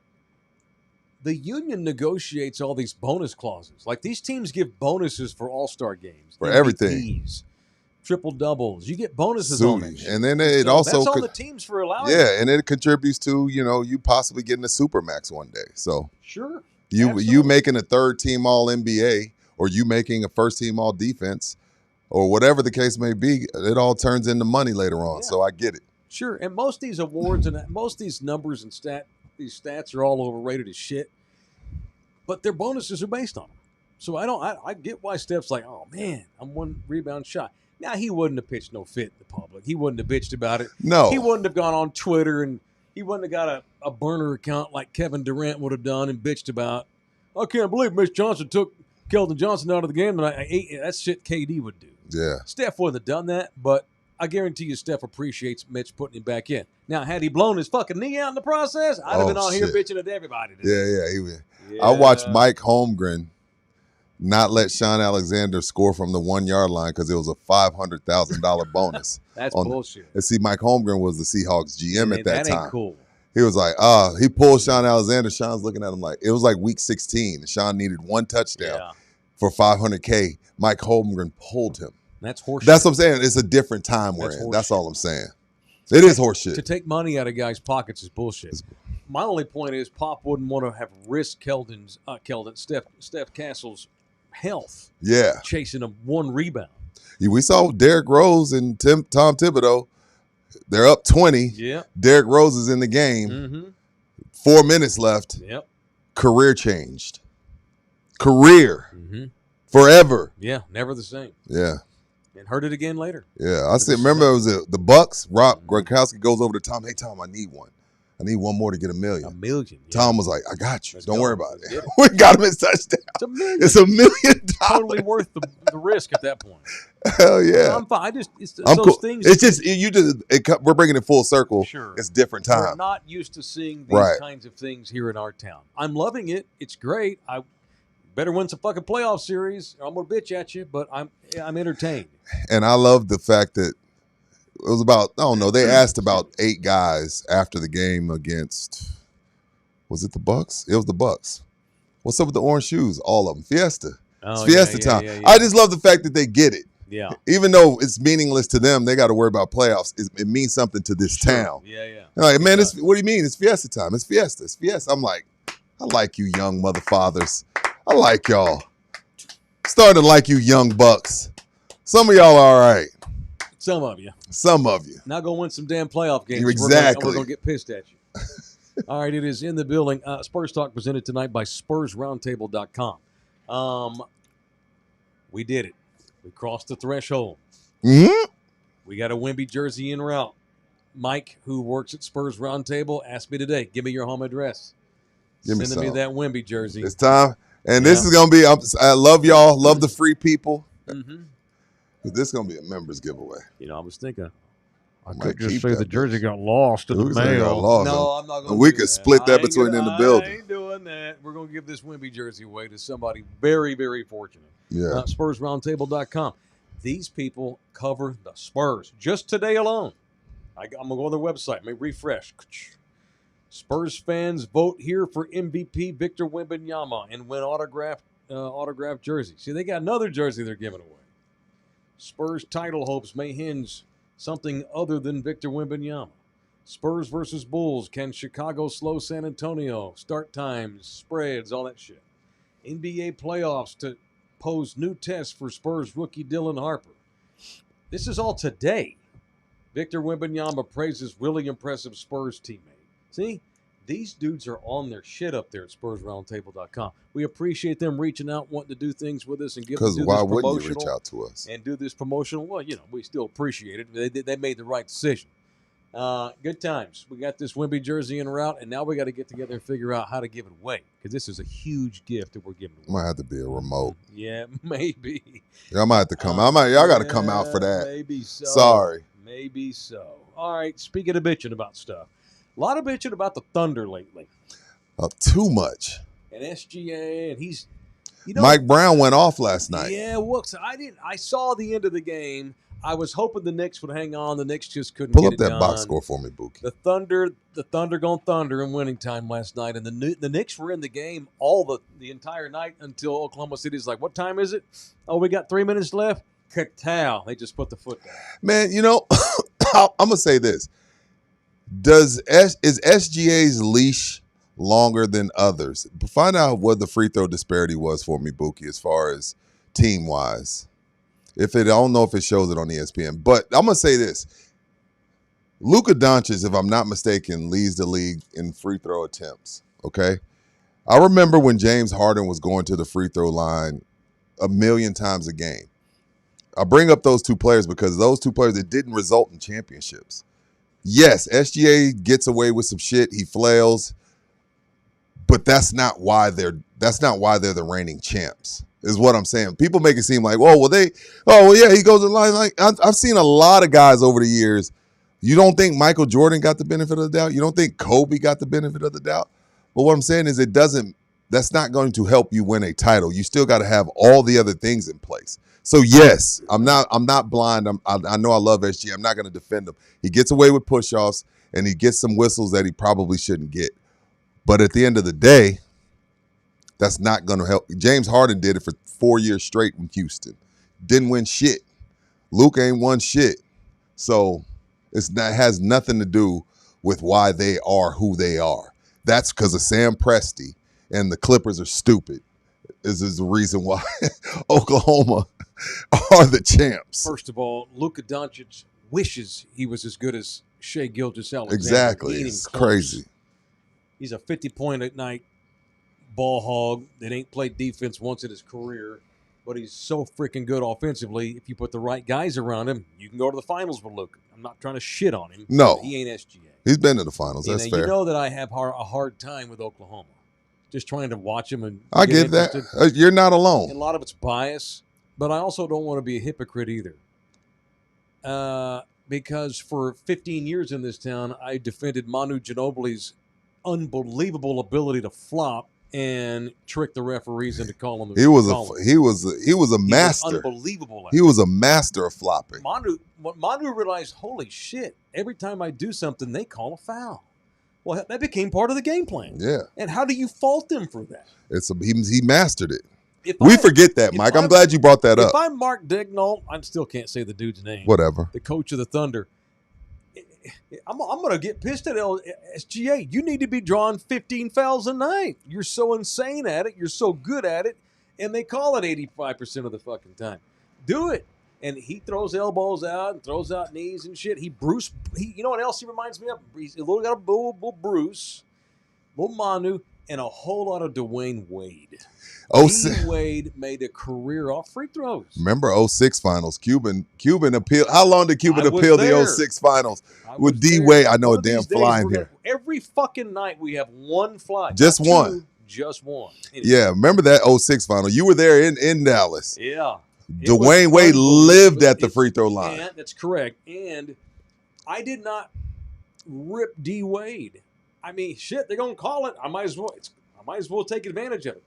S2: the union negotiates all these bonus clauses. Like these teams give bonuses for all-star games.
S3: For
S2: MVPs,
S3: everything.
S2: Triple-doubles. You get bonuses on that shit.
S3: And then it also
S2: that's all the teams for allowing.
S3: Yeah, and it contributes to, you possibly getting a Supermax one day. So
S2: sure.
S3: You making a third team all NBA or you making a first team all defense or whatever the case may be, it all turns into money later on. Yeah. So I get it.
S2: Sure. And most of these awards and most of these numbers and these stats are all overrated as shit. But their bonuses are based on them. So I get why Steph's like, oh man, I'm 1 rebound shy. Now, he wouldn't have pitched no fit in the public. He wouldn't have bitched about it.
S3: No.
S2: He wouldn't have gone on Twitter and he wouldn't have got a burner account like Kevin Durant would have done and bitched about, I can't believe Mitch Johnson took Keldon Johnson out of the game. And that's shit KD would do.
S3: Yeah.
S2: Steph wouldn't have done that, but I guarantee you Steph appreciates Mitch putting him back in. Now, had he blown his fucking knee out in the process, I'd have been on here bitching at everybody today.
S3: Yeah. I watched Mike Holmgren not let Sean Alexander score from the 1 yard line because it was a $500,000 bonus.
S2: That's bullshit.
S3: And see, Mike Holmgren was the Seahawks GM at that time.
S2: Ain't cool.
S3: He was like, he pulled Sean Alexander. Sean's looking at him like, it was like week 16. Sean needed one touchdown for $500K. Mike Holmgren pulled him.
S2: That's horseshit.
S3: That's what I'm saying. It's a different time we're in. That's all I'm saying. It is horseshit.
S2: To take money out of guys' pockets is bullshit. My only point is Pop wouldn't want to have risked Steph Castle's health.
S3: Yeah.
S2: Chasing a one rebound.
S3: We saw Derrick Rose and Tom Thibodeau. They're up 20.
S2: Yeah.
S3: Derrick Rose is in the game.
S2: Mm-hmm.
S3: 4 minutes left.
S2: Yep.
S3: Career changed. Career.
S2: Mm-hmm.
S3: Forever.
S2: Yeah. Never the same.
S3: Yeah.
S2: And heard it again later.
S3: Yeah. I said, remember it was the Bucks. Rob Gronkowski goes over to Tom. Hey, Tom, I need one. I need one more to get $1 million.
S2: $1 million. Yeah.
S3: Tom was like, I got you.
S2: Let's
S3: Don't
S2: go.
S3: worry about it.
S2: Yeah.
S3: We got him his touchdown.
S2: It's $1 million.
S3: It's $1 million.
S2: Totally worth the risk at that point.
S3: Hell yeah.
S2: I'm fine. It's
S3: I'm
S2: those
S3: cool.
S2: things.
S3: It's just we're bringing it full circle.
S2: Sure.
S3: It's different
S2: We're
S3: time.
S2: not used to seeing these kinds of things here in our town. I'm loving it. It's great. I better win some fucking playoff series, or I'm gonna bitch at you. But I'm entertained.
S3: And I love the fact that it was about, I don't know, they asked about 8 guys after the game against, was it the Bucks? It was the Bucks. What's up with the orange shoes? All of them. Fiesta.
S2: Oh,
S3: It's Fiesta time.
S2: Yeah.
S3: I just love the fact that they get it.
S2: Yeah.
S3: Even though it's meaningless to them, they got to worry about playoffs. It means something to this town.
S2: Yeah.
S3: They're like, man, what do you mean? It's Fiesta time. It's Fiesta. It's Fiesta. I'm like, I like you young mother fathers. I like y'all. Starting to like you young bucks. Some of y'all are all right.
S2: Some of you.
S3: Some of you.
S2: Now go win some damn playoff games.
S3: Exactly.
S2: We're gonna get pissed at you. All right, it is in the building. Spurs Talk presented tonight by SpursRoundtable.com. We did it. We crossed the threshold.
S3: Mm-hmm.
S2: We got a Wemby jersey en route. Mike, who works at Spurs Roundtable, asked me today, give me your home address. Sending me that Wemby jersey.
S3: It's time. And this is going to be, I love y'all. Love the free people.
S2: Mm-hmm.
S3: This is going to be a members giveaway.
S2: You know, I was thinking,
S1: I could just say the jersey got lost in the mail.
S2: no, I'm not going to
S3: We could split that between in the building.
S2: I ain't doing that. We're going to give this Wemby jersey away to somebody very, very fortunate.
S3: Yeah.
S2: SpursRoundtable.com. These people cover the Spurs. Just today alone. I'm going to go on their website. Let me refresh. Spurs fans vote here for MVP Victor Wembanyama and win autographed jersey. See, they got another jersey they're giving away. Spurs title hopes may hinge something other than Victor Wembanyama. Spurs versus Bulls. Can Chicago slow San Antonio? Start times, spreads, all that shit. NBA playoffs to pose new tests for Spurs rookie Dylan Harper. This is all today. Victor Wembanyama praises really impressive Spurs teammate. See, these dudes are on their shit up there at SpursRoundtable.com. We appreciate them reaching out, wanting to do things with us and give us.
S3: Because why wouldn't you reach out to us
S2: and do this promotional? Well, you know, we still appreciate it. They made the right decision. Good times. We got this Wemby jersey en route, and now we got to get together and figure out how to give it away because this is a huge gift that we're giving away.
S3: Might have to be a remote.
S2: Yeah, maybe.
S3: Y'all might have to come. Y'all got to come out for that.
S2: Maybe so.
S3: Sorry.
S2: Maybe so. All right. Speaking of bitching about stuff, a lot of bitching about the Thunder lately.
S3: Too much.
S2: And SGA, and he's,
S3: Mike Brown went off last night.
S2: Yeah, well, so I saw the end of the game. I was hoping the Knicks would hang on. The Knicks just couldn't
S3: Pull
S2: get
S3: up
S2: it
S3: that
S2: done.
S3: box score for me, Buki.
S2: The Thunder gone thunder in winning time last night, and the Knicks were in the game the entire night until Oklahoma City's like, what time is it? Oh, we got 3 minutes left. Katow. They just put the foot down.
S3: Man, I'm gonna say this: is SGA's leash longer than others? Find out what the free throw disparity was for me, Buki, as far as team wise. I don't know if it shows it on ESPN, but I'm gonna say this: Luka Doncic, if I'm not mistaken, leads the league in free throw attempts. Okay, I remember when James Harden was going to the free throw line 1 million times a game. I bring up those two players because those two players, it didn't result in championships. Yes, SGA gets away with some shit. He flails, but that's not why they're the reigning champs. Is what I'm saying. People make it seem like, he goes in line. Like I've seen a lot of guys over the years. You don't think Michael Jordan got the benefit of the doubt? You don't think Kobe got the benefit of the doubt? But what I'm saying is that's not going to help you win a title. You still got to have all the other things in place. So yes, I'm not blind. I know I love SGA. I'm not going to defend him. He gets away with push-offs. and he gets some whistles that he probably shouldn't get. But at the end of the day, that's not going to help. James Harden did it for 4 years straight in Houston. Didn't win shit. Luke ain't won shit. So has nothing to do with why they are who they are. That's because of Sam Presti, and the Clippers are stupid. This is the reason why Oklahoma are the champs.
S2: First of all, Luka Doncic wishes he was as good as Shai Gilgeous-Alexander.
S3: Exactly.
S2: He ain't
S3: It's
S2: even close.
S3: crazy.
S2: He's a 50-point-a-night ball hog that ain't played defense once in his career, but he's so freaking good offensively. If you put the right guys around him, you can go to the finals with Luka. I'm not trying to shit on him.
S3: No.
S2: But he ain't SGA.
S3: He's been to the finals.
S2: You
S3: That's
S2: know,
S3: fair.
S2: You know that I have a hard time with Oklahoma. Just trying to watch him and
S3: I get that.
S2: interested.
S3: You're not
S2: And
S3: alone.
S2: a lot of it's bias, but I also don't want to be a hypocrite either. Because for 15 years in this town, I defended Manu Ginobili's unbelievable ability to flop and trick the referees into calling the
S3: He was
S2: calling.
S3: a master.
S2: Unbelievable. At
S3: He was a master of flopping.
S2: Manu realized, holy shit! Every time I do something, they call a foul. Well, that became part of the game plan.
S3: Yeah,
S2: And how do you fault them for that?
S3: he mastered it.
S2: If
S3: We
S2: I-
S3: forget that,
S2: if
S3: Mike. I'm
S2: I'm-
S3: glad you brought that
S2: If
S3: up.
S2: I'm Mark Dignault, I still can't say the dude's name.
S3: Whatever.
S2: The coach of the Thunder. I'm going to get pissed at SGA. You need to be drawing 15 fouls a night. You're so insane at it. You're so good at it. And they call it 85% of the fucking time. Do it. And he throws elbows out and throws out knees and shit. You know what else he reminds me of? He's a little got a little Bruce, little Manu, and a whole lot of Dwayne Wade. Wade made a career off free throws.
S3: Remember 06 finals? Cuban appeal. How long did Cuban
S2: I was
S3: appeal the
S2: there.
S3: 06 finals?
S2: I
S3: With
S2: was
S3: D
S2: there.
S3: Wade, I know
S2: One
S3: a
S2: of
S3: damn
S2: these days
S3: fly in
S2: we're
S3: here.
S2: Every fucking night we have one fly.
S3: Just
S2: Not
S3: one.
S2: two, just one. Anyway.
S3: Yeah, remember that 06 final? You were there in Dallas.
S2: Yeah. It
S3: Dwayne
S2: was
S3: Wade lived
S2: unbelievable.
S3: at the free throw line.
S2: And that's correct. And I did not rip D Wade. I mean, shit, they're gonna call it. I might as well take advantage of it.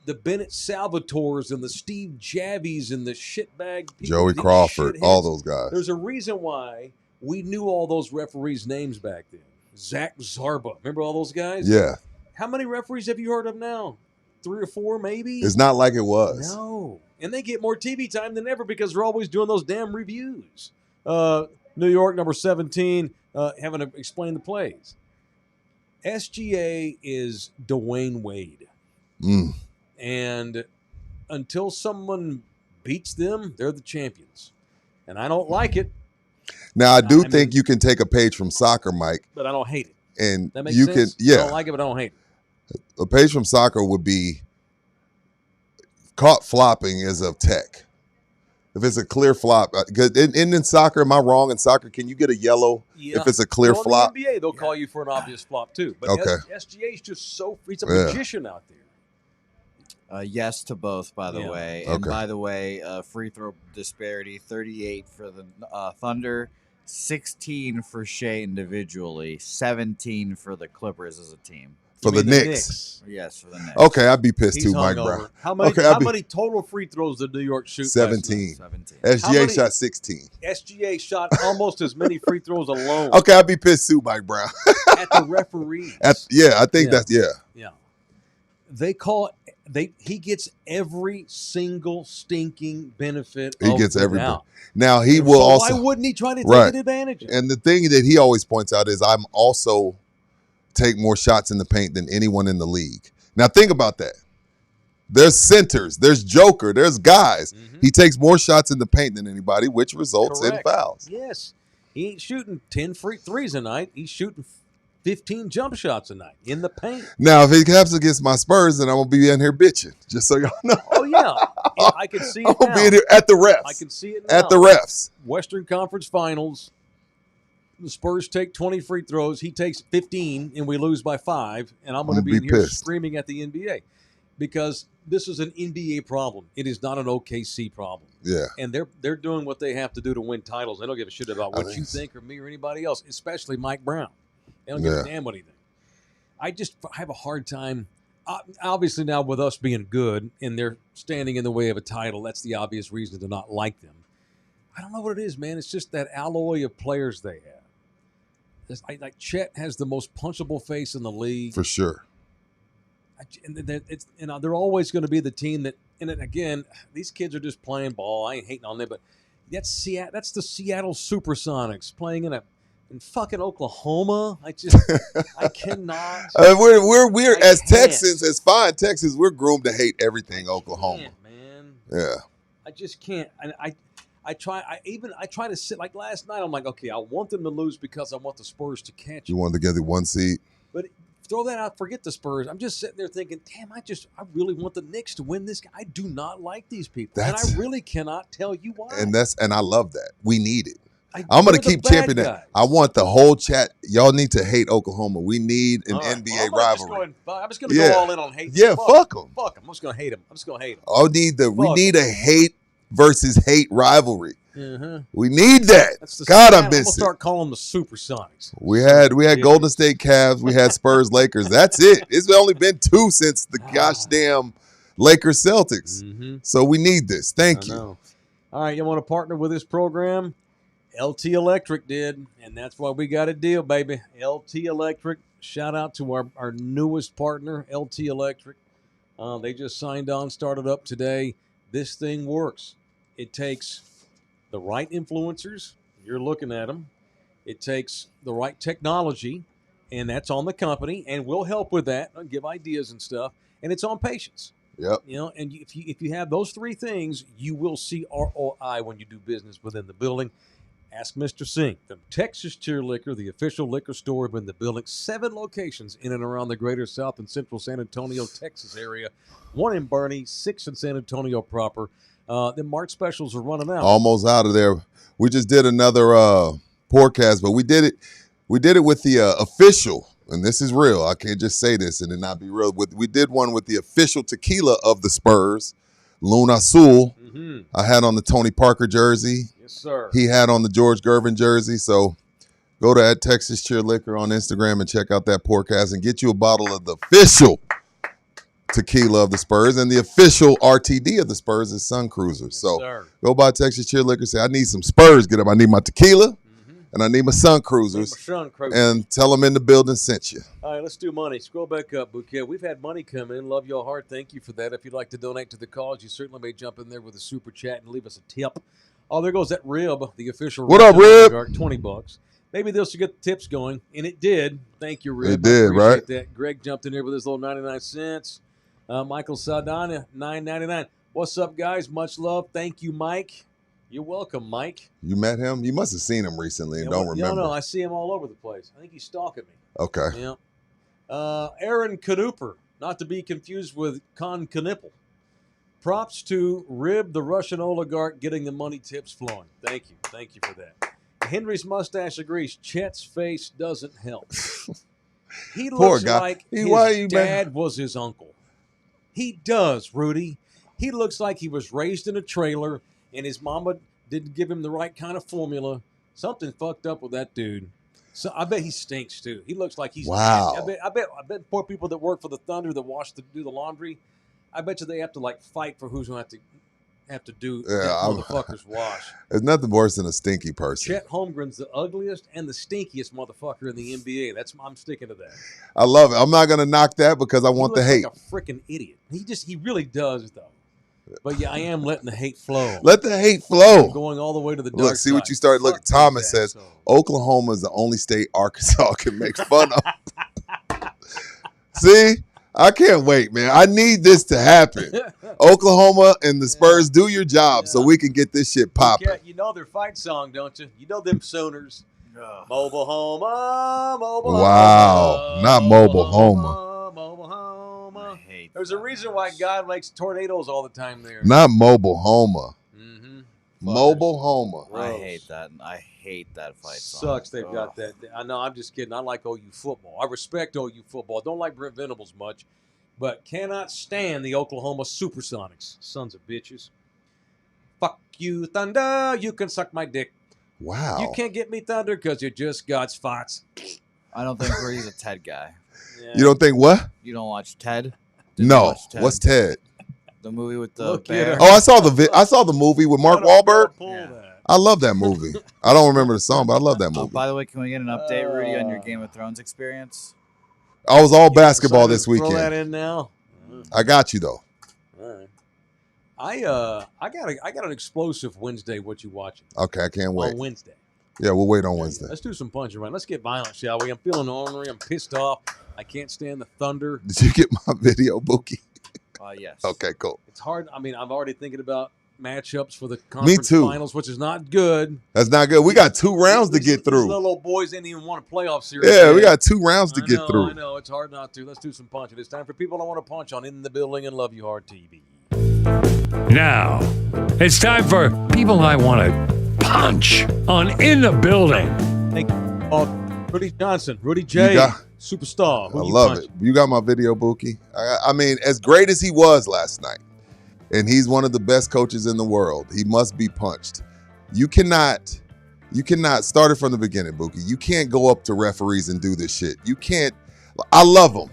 S2: The Bennett Salvatores and the Steve Javies and the shitbag people,
S3: Joey
S2: these
S3: Crawford,
S2: shitheads.
S3: all those guys.
S2: There's a reason why we knew all those referees' names back then. Zach Zarba, remember all those guys?
S3: Yeah,
S2: How many referees have you heard of now? 3 or 4, maybe.
S3: it's not like it was.
S2: No. And they get more TV time than ever because they're always doing those damn reviews. New York, number 17, having to explain the plays. SGA is Dwayne Wade.
S3: Mm.
S2: And until someone beats them, they're the champions. And I don't like it,
S3: Now I do
S2: I
S3: think
S2: mean-
S3: you can take a page from soccer, Mike,
S2: but I don't hate it.
S3: and
S2: That makes
S3: you
S2: sense?
S3: can. Yeah,
S2: I don't like it, but I don't hate it.
S3: a page from soccer would be caught flopping is of tech. If it's a clear flop, because in soccer, am I wrong? In soccer, can you get a yellow
S2: Yeah.
S3: if it's a clear
S2: Well, in
S3: flop?
S2: the NBA, they'll call you for an obvious flop too. But
S3: Okay.
S2: SGA is just he's a
S3: Yeah.
S2: magician out there.
S4: Yes to both, by the
S2: Yeah.
S4: way. And
S3: Okay.
S4: by the way, free throw disparity 38 for the Thunder, 16 for Shea individually, 17 for the Clippers as a team.
S3: For
S2: You
S3: the
S2: mean
S3: Knicks.
S4: Yes, for the Knicks.
S3: Okay, I'd be pissed
S2: He's
S3: too, Mike
S2: hungover.
S3: Brown.
S2: How many?
S3: Okay,
S2: how
S3: I'll be-
S2: many total free throws did New York shoot?
S3: 17.
S4: 17.
S2: How
S3: SGA
S2: many-
S3: shot 16.
S2: SGA shot almost as many free throws alone
S3: Okay, I'd be pissed too, Mike Brown.
S2: at the referees.
S3: Yeah, I think
S2: Yeah.
S3: that's yeah.
S2: Yeah. He gets every single stinking benefit.
S3: He
S2: of
S3: gets
S2: the
S3: every
S2: doubt.
S3: Now he
S2: So
S3: will
S2: why
S3: also,
S2: wouldn't he try to take
S3: Right.
S2: advantage of it?
S3: and the thing that he always points out is I'm also take more shots in the paint than anyone in the league. Now think about that. There's centers, there's Joker, there's guys.
S2: Mhm.
S3: He takes more shots in the paint than anybody, which results
S2: Correct.
S3: in fouls.
S2: Yes. He ain't shooting 10 free threes a night. He's shooting 15 jump shots a night in the paint.
S3: Now, if he happens against my Spurs, then I'm gonna be in here bitching. Just so y'all know,
S2: Oh, yeah. Yeah, I can see
S3: I'm
S2: it
S3: gonna
S2: now.
S3: be in here at the refs.
S2: I can see it now.
S3: At the refs.
S2: Western Conference Finals. The Spurs take 20 free throws. He takes 15, and we lose by 5. And I'm going to
S3: I'm
S2: be
S3: gonna
S2: in
S3: be
S2: here
S3: pissed.
S2: screaming at the NBA because this is an NBA problem. It is not an OKC problem.
S3: Yeah.
S2: And they're doing what they have to do to win titles. They don't give a shit about what you think or me or anybody else, especially Mike Brown. They don't give
S3: Yeah.
S2: a damn what he thinks. I just have a hard time. Obviously, now with us being good and they're standing in the way of a title, that's the obvious reason to not like them. I don't know what it is, man. It's just that alloy of players they have. Like Chet has the most punchable face in the league.
S3: For sure.
S2: They're always going to be the team that. And again, these kids are just playing ball. I ain't hating on them, but that's the Seattle Supersonics playing in fucking Oklahoma. I cannot.
S3: We're
S2: I
S3: as
S2: can't.
S3: Texans, as fine Texans, we're groomed to hate everything Oklahoma.
S2: Man.
S3: Yeah.
S2: I just can't. And I try to sit like last night. I'm like, okay, I want them to lose because I want the Spurs to catch
S3: You
S2: them.
S3: wanted to get the 1 seed.
S2: But throw that out. Forget the Spurs. I'm just sitting there thinking, damn, I really want the Knicks to win this. I do not like these people, and I really cannot tell you why.
S3: And I love that. We need it.
S2: I'm
S3: I'm going
S2: they're
S3: to
S2: the
S3: keep
S2: bad
S3: championing
S2: guys.
S3: that. I want the whole chat. Y'all need to hate Oklahoma. We need an
S2: All right,
S3: NBA
S2: well,
S3: rivalry.
S2: I'm just going to
S3: Yeah.
S2: go all in on hate.
S3: Yeah, fuck 'em.
S2: Fuck them. I'm just going to hate them. I'm just going to hate them.
S3: We need a hate versus hate rivalry.
S2: Uh-huh.
S3: We need that.
S2: That's the
S3: God,
S2: Seattle.
S3: I'm
S2: I'm going to
S3: missing.
S2: start calling them the Supersonics.
S3: We had
S2: Yeah.
S3: Golden State Cavs. We had Spurs Lakers. That's it. It's only been 2 since the gosh damn Lakers Celtics.
S2: Mm-hmm.
S3: So we need this. Thank
S2: I
S3: you.
S2: know. All right, you want to partner with this program? LT Electric did, and that's why we got a deal, baby. LT Electric. Shout out to our newest partner, LT Electric. They just signed on, started up today. This thing works. It takes the right influencers. You're looking at them. It takes the right technology, and that's on the company, and we'll help with that, give ideas and stuff. And it's on patience.
S3: Yep.
S2: And if you have those three things, you will see ROI when you do business within the building. Ask Mr. Singh. The Texas Cheer Liquor, the official liquor store in the building. 7 locations in and around the greater South and Central San Antonio, Texas area. 1 in Bernie, 6 in San Antonio proper. The March specials are running out.
S3: Almost out of there. We just did another podcast, but we did it with the official, and this is real. I can't just say this and it not be real. We did one with the official tequila of the Spurs, Luna Azul.
S2: Mm-hmm.
S3: I had on the Tony Parker jersey.
S2: Yes, sir.
S3: He had on the George Gervin jersey. So go to @Texas Cheer Liquor on Instagram and check out that podcast and get you a bottle of the official tequila of the Spurs, and the official RTD of the Spurs is Sun Cruiser. So
S2: sir.
S3: go by Texas Cheer Liquor, say, I need some Spurs. Get up. I need my tequila, and I need my Sun Cruisers. And tell them in the building sent you.
S2: All right, let's do money. Scroll back up, Bouquet. We've had money come in. Love your heart. Thank you for that. If you'd like to donate to the cause, you certainly may jump in there with a super chat and leave us a tip. Oh, there goes that Rib, the official.
S3: What up, Rib?
S2: $20. Maybe they'll get the tips going, and it did. Thank you, Rib.
S3: It did,
S2: I appreciate
S3: right?
S2: that. Greg jumped in here with his little 99 cents. Michael Saldana, $9.99. What's up, guys? Much love. Thank you, Mike. You're welcome, Mike.
S3: You met him? You must have seen him recently and don't remember.
S2: No, I see him all over the place. I think he's stalking me.
S3: Okay.
S2: Yeah. Aaron Knooper, not to be confused with Con Knipple. Props to Rib, the Russian oligarch, getting the money tips flowing. Thank you. Thank you for that. Henry's mustache agrees. Chet's face doesn't help. He
S3: Poor
S2: looks
S3: guy.
S2: like
S3: Why
S2: his
S3: you
S2: dad was his uncle. He does, Rudy. He looks like he was raised in a trailer and his mama didn't give him the right kind of formula. Something fucked up with that dude. So I bet he stinks too. He looks like he's
S3: Wow.
S2: I bet poor people that work for the Thunder that do the laundry. I bet you they have to like fight for who's going to have to do that motherfucker's wash.
S3: There's nothing worse than a stinky person.
S2: Chet Holmgren's the ugliest and the stinkiest motherfucker in the NBA. I'm sticking to that.
S3: I love it. I'm not going to knock that because I want the
S2: looks
S3: hate.
S2: like a freaking idiot. He really does though. But yeah, I am letting the hate flow.
S3: Let the hate flow.
S2: I'm going all the way to the dark
S3: Look, see what
S2: side.
S3: you started. Look,
S2: Fuck
S3: Thomas
S2: these
S3: says
S2: assholes.
S3: Oklahoma is the only state Arkansas can make fun of. See, I can't wait, man. I need this to happen. Oklahoma and the Spurs, do your job so we can get this shit popping.
S2: Yeah, you know their fight song, don't you? You know them Sooners. Mobile Homa, Mobile
S3: Wow,
S2: Homa,
S3: not Mobile Homa.
S2: Mobile Homa.
S4: I hate
S2: There's a reason why God makes tornadoes all the time there.
S3: Not Mobile Homa.
S2: Mm-hmm.
S3: Mobile Homa.
S4: I hate that. I hate that fight song.
S2: Sucks they've got that. I know, I'm just kidding. I like OU football. I respect OU football. Don't like Brent Venables much, but cannot stand the Oklahoma Supersonics. Sons of bitches. Fuck you, Thunder. You can suck my dick.
S3: Wow.
S2: You can't get me, Thunder, because you're just God's farts.
S4: I don't think Rudy's a Ted guy.
S2: Yeah.
S3: You don't think what?
S4: You don't watch Ted? Didn't
S3: No.
S4: watch Ted?
S3: What's Ted?
S4: The movie with the
S2: Look at
S4: bear.
S2: her.
S3: Oh, I saw the movie with Mark
S2: Why don't you
S3: Wahlberg.
S2: pull
S4: Yeah.
S2: that?
S3: I love that movie. I don't remember the song, but I love that movie.
S4: By the way, can we get an update, Rudy, on your Game of Thrones experience?
S3: I was all
S2: You
S3: basketball
S2: decided
S3: this
S2: to throw that
S3: weekend.
S2: in now.
S3: I got you though.
S2: All right. I got an explosive Wednesday. What you watching
S3: Okay, I can't wait.
S2: on Wednesday?
S3: Yeah, we'll wait on Wednesday.
S2: Let's do some punching around. Let's get violent, shall we? I'm feeling ornery. I'm pissed off. I can't stand the thunder.
S3: Did you get my video, Bookie?
S4: Yes.
S3: Okay, cool.
S2: It's hard. I mean, I'm already thinking about matchups for the conference
S3: too.
S2: finals, which is not good.
S3: That's not good. We got 2 rounds to get
S2: These
S3: through.
S2: little old boys didn't even want a playoff series.
S3: Yeah, we
S2: yet.
S3: got 2 rounds to get
S2: I
S3: through.
S2: know. It's hard not to. Let's do some punching. It's time for people I want to punch on In the Building and Love You Hard TV.
S1: Now, it's time for People I Want to Punch on In the Building.
S2: Thank you. Rudy Johnson, Rudy J,
S3: You got-
S2: superstar.
S3: I
S2: Who you
S3: love
S2: punching?
S3: it. You got my video, Bookie. I mean, as great as he was last night, and he's one of the best coaches in the world, he must be punched. You cannot start it from the beginning, Bookie. You can't go up to referees and do this shit. You can't. I love him.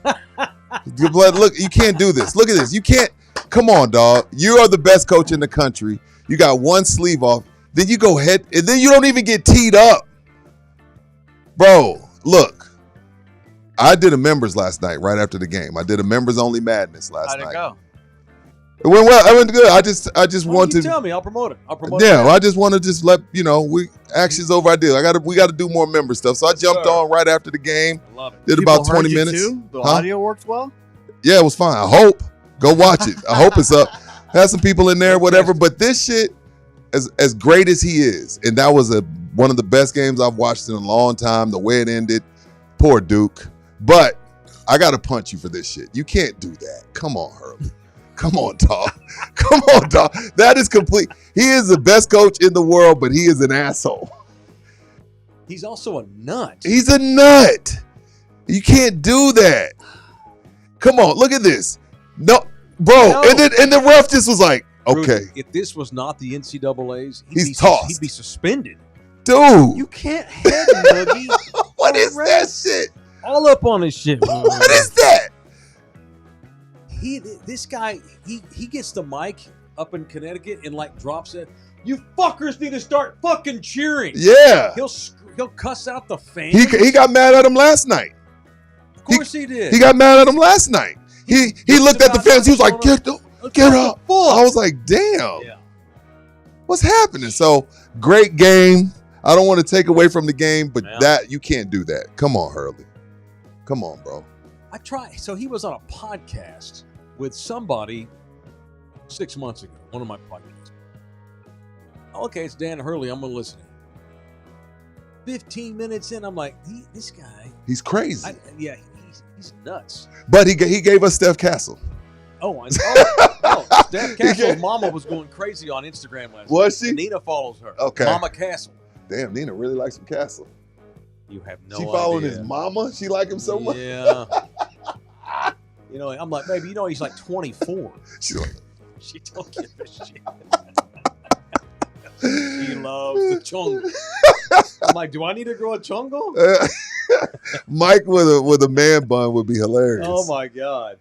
S3: Look, you can't do this. Look at this. You can't. Come on, dog. You are the best coach in the country. You got one sleeve off. Then you go ahead, and then you don't even get teed up. Bro, look. I did a members last night, right after the game. I did a members only madness last
S4: How'd
S3: night.
S4: it go?
S3: It went well. It went good. I just
S2: Why
S3: want
S2: don't you
S3: to.
S2: tell me. I'll promote it.
S3: Yeah, I just want to just let we actions over. We got to do more member stuff. So I jumped
S2: sir.
S3: on right after the game.
S2: I love it.
S3: Did
S4: People
S3: about 20
S4: heard you
S3: minutes.
S4: too? The
S3: Huh?
S4: audio worked well?
S3: Yeah, it was fine. I hope. Go watch it. I hope it's up. Had some people in there, whatever. But this shit, as great as he is, and that was one of the best games I've watched in a long time. The way it ended, poor Duke. But I got to punch you for this shit. You can't do that. Come on, Hurley. Come on, dog. Come on, dog. That is complete. He is the best coach in the world, but he is an asshole.
S2: He's also a nut.
S3: He's a nut. You can't do that. Come on, look at this. No, bro.
S2: No.
S3: And the ref just was like, okay,
S2: Rudy, if this was not the NCAA's,
S3: He's tossed.
S2: He'd be suspended.
S3: dude.
S2: You can't head Noogie.
S3: What is that shit?
S2: All up on his shit.
S3: What is that?
S2: This guy, he gets the mic up in Connecticut and like drops it. You fuckers need to start fucking cheering.
S3: Yeah.
S2: He'll cuss out the fans.
S3: He got mad at him last night.
S2: Of course he did.
S3: He got mad at him last night. He looked at the fans. He was like, get up. I was like, damn.
S2: Yeah.
S3: What's happening? So great game. I don't want to take away from the game, but
S2: Yeah.
S3: that you can't do that. Come on, Hurley. Come on, bro.
S2: I tried. So he was on a podcast with somebody 6 months ago, one of my podcasts. Okay, it's Dan Hurley. I'm going to listen. 15 minutes in, I'm like, this guy,
S3: He's crazy.
S2: he's nuts.
S3: But he gave us Steph Castle.
S2: Oh, Steph Castle's mama was going crazy on Instagram last
S3: Was
S2: night.
S3: she?
S2: Nina follows her.
S3: Okay.
S2: Mama Castle.
S3: Damn, Nina really likes some Castle.
S2: You have no
S3: she
S2: idea.
S3: following his mama? She like him so much?
S2: Yeah. I'm like, baby, he's like 24.
S3: She's like,
S2: She don't give a shit. She loves the chongo. I'm like, do I need to grow a chongo?
S3: Mike with a man bun would be hilarious.
S2: Oh my god.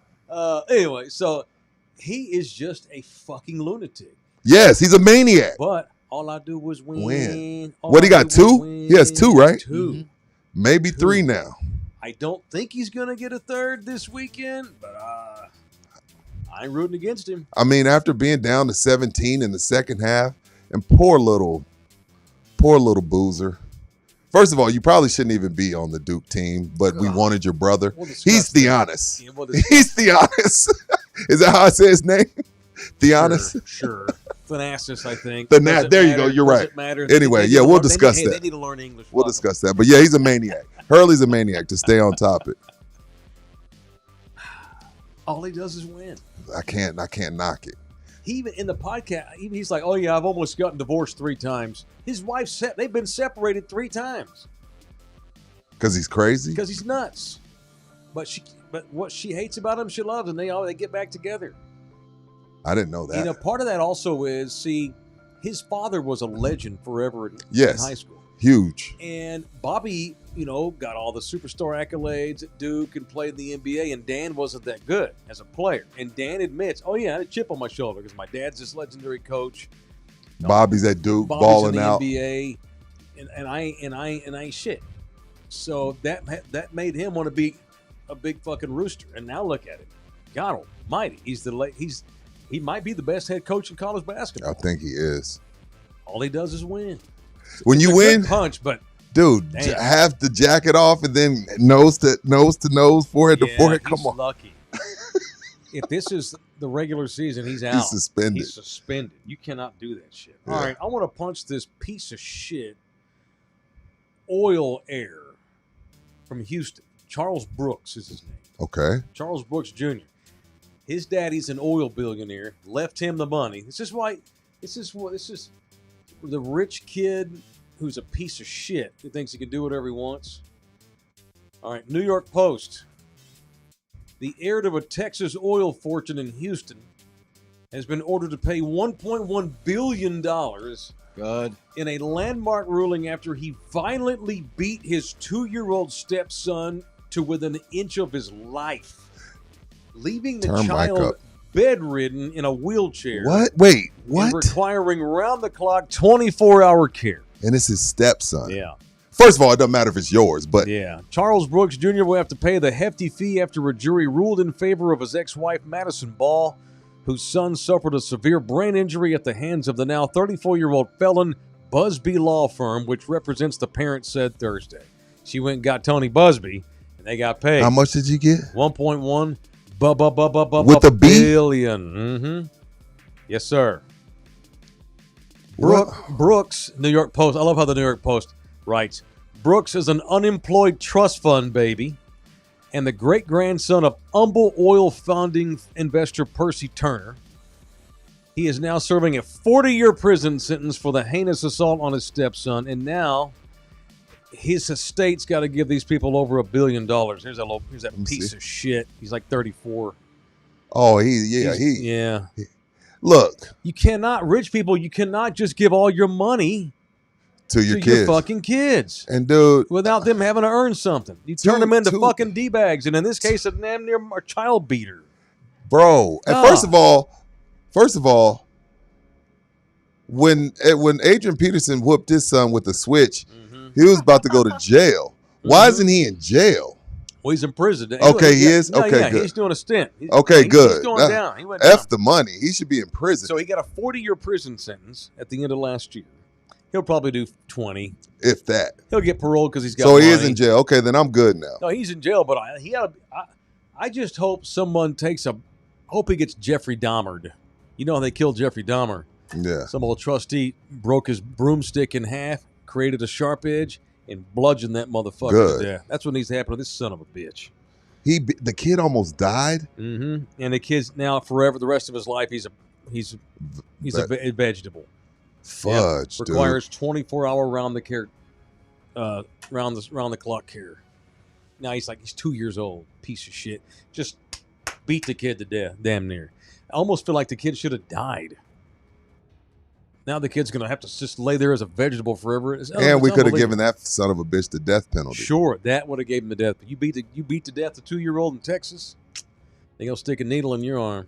S2: Anyway, so he is just a fucking lunatic.
S3: Yes, he's a maniac.
S2: But all I do was win. All
S3: What,
S2: I
S3: he got
S2: do was
S3: 2?
S2: win.
S3: He has 2, right?
S2: 2.
S3: Maybe
S2: 2.
S3: 3 now.
S2: I don't think he's gonna get a third this weekend, but I ain't rooting against him.
S3: I mean, after being down to 17 in the second half, and poor little Boozer. First of all, you probably shouldn't even be on the Duke team, but we wanted your brother.
S2: We'll discuss
S3: He's
S2: that.
S3: Theonis.
S2: Yeah, we'll discuss
S3: He's Theonis. Is that how I say his name? Theonis?
S2: Sure. Thanasis, I think.
S3: There
S2: Doesn't
S3: you go.
S2: matter.
S3: You're
S2: Doesn't
S3: right.
S2: matter.
S3: Anyway,
S2: They need
S3: yeah,
S2: to
S3: we'll
S2: learn-
S3: discuss
S2: they
S3: that.
S2: need to learn English.
S3: We'll
S2: Fuck 'em.
S3: discuss that. But yeah, he's a maniac. Hurley's a maniac, to stay on topic.
S2: All he does is win.
S3: I can't knock it.
S2: He even in the podcast, he's like, "Oh yeah, I've almost gotten divorced 3 times." His wife said they've been separated 3 times
S3: Because he's crazy?
S2: because he's nuts. But what she hates about him, she loves, and they get back together.
S3: I didn't know that.
S2: Part of that also is, see, his father was a legend forever in
S3: Yes.
S2: high school.
S3: Huge.
S2: And Bobby, got all the superstar accolades at Duke and played in the NBA, and Dan wasn't that good as a player. And Dan admits, oh, yeah, I had a chip on my shoulder because my dad's this legendary coach.
S3: Bobby's at Duke,
S2: Bobby's
S3: balling
S2: in the
S3: out.
S2: NBA, and I ain't shit. So that made him want to be a big fucking rooster. And now look at it, God Almighty, he might be the best head coach in college basketball.
S3: I think he is.
S2: All he does is win.
S3: When
S2: It's
S3: you
S2: a good
S3: win,
S2: punch, but
S3: dude,
S2: Damn.
S3: have the jacket off and then nose to nose, forehead to
S2: yeah,
S3: forehead.
S2: he's
S3: Come on,
S2: lucky. If this is the regular season, he's out.
S3: he's suspended.
S2: He's suspended. You cannot do that shit.
S3: Yeah.
S2: All right, I want to punch this piece of shit oil heir from Houston. Charles Brooks is his name.
S3: Okay,
S2: Charles Brooks Jr. His daddy's an oil billionaire. Left him the money. This is the rich kid who's a piece of shit who thinks he can do whatever he wants. All right, New York Post. The heir to a Texas oil fortune in Houston has been ordered to pay $1.1 billion
S4: Good.
S2: in a landmark ruling after he violently beat his 2-year-old stepson to within an inch of his life, leaving the
S3: Turn mic
S2: child
S3: up.
S2: bedridden in a wheelchair.
S3: what? Wait,
S2: And
S3: what?
S2: requiring round-the-clock 24-hour care.
S3: And it's his stepson.
S2: Yeah.
S3: First of all, it doesn't matter if it's yours, but
S2: Yeah. Charles Brooks Jr. will have to pay the hefty fee after a jury ruled in favor of his ex-wife, Madison Ball, whose son suffered a severe brain injury at the hands of the now 34-year-old felon Busby Law Firm, which represents the parent, said Thursday. She went and got Tony Busby, and they got paid.
S3: how much did you get?
S2: 1.1
S3: With a B?
S2: billion. Mm-hmm. Yes, sir. Brooks, New York Post. I love how the New York Post writes. Brooks is an unemployed trust fund baby and the great-grandson of Humble Oil founding investor Percy Turner. He is now serving a 40-year prison sentence for the heinous assault on his stepson, and now his estate's got to give these people over $1 billion. Here's that
S3: me
S2: piece
S3: see.
S2: of shit. He's like 34.
S3: Oh,
S2: Yeah.
S3: Look
S2: You cannot, rich people, you cannot just give all your money
S3: to your
S2: to
S3: kids.
S2: your fucking kids
S3: And dude,
S2: without them having to earn something. You turn them into
S3: Two-
S2: fucking D-bags, and in this case, a damn near a child beater.
S3: bro. And
S2: God.
S3: first of all, when Adrian Peterson whooped his son with a switch, he was about to go to jail. Why isn't he in jail?
S2: Well, he's in prison.
S3: Okay, he is?
S2: No,
S3: Okay,
S2: yeah,
S3: good.
S2: he's doing a stint.
S3: Okay, good.
S2: He's going
S3: That-
S2: down. He went down.
S3: F the money. He should be in prison.
S2: So he got a 40-year prison sentence at the end of last year. He'll probably do 20.
S3: if that.
S2: He'll get paroled because he's got
S3: So
S2: money.
S3: he is in jail. Okay, then I'm good now.
S2: No, he's in jail, but I just hope someone hope he gets Jeffrey Dahmered. You know how they killed Jeffrey Dahmer.
S3: Yeah.
S2: Some old trustee broke his broomstick in half, created a sharp edge, and bludgeoned that motherfucker
S3: Good.
S2: to death. That's what needs to happen to this son of a bitch.
S3: The kid almost died.
S2: Mm-hmm. And the kid's now forever, the rest of his life, he's a vegetable.
S3: Fudge, dude.
S2: Requires 24-hour round the clock care. Now he's 2 years old, piece of shit. Just beat the kid to death, damn near. I almost feel like the kid should have died. Now the kid's gonna have to just lay there as a vegetable forever. It's
S3: And we could have
S2: unbelievable.
S3: given that son of a bitch the death penalty.
S2: Sure, that would have gave him the death. But you beat to death a 2-year-old in Texas. They gonna stick a needle in your arm.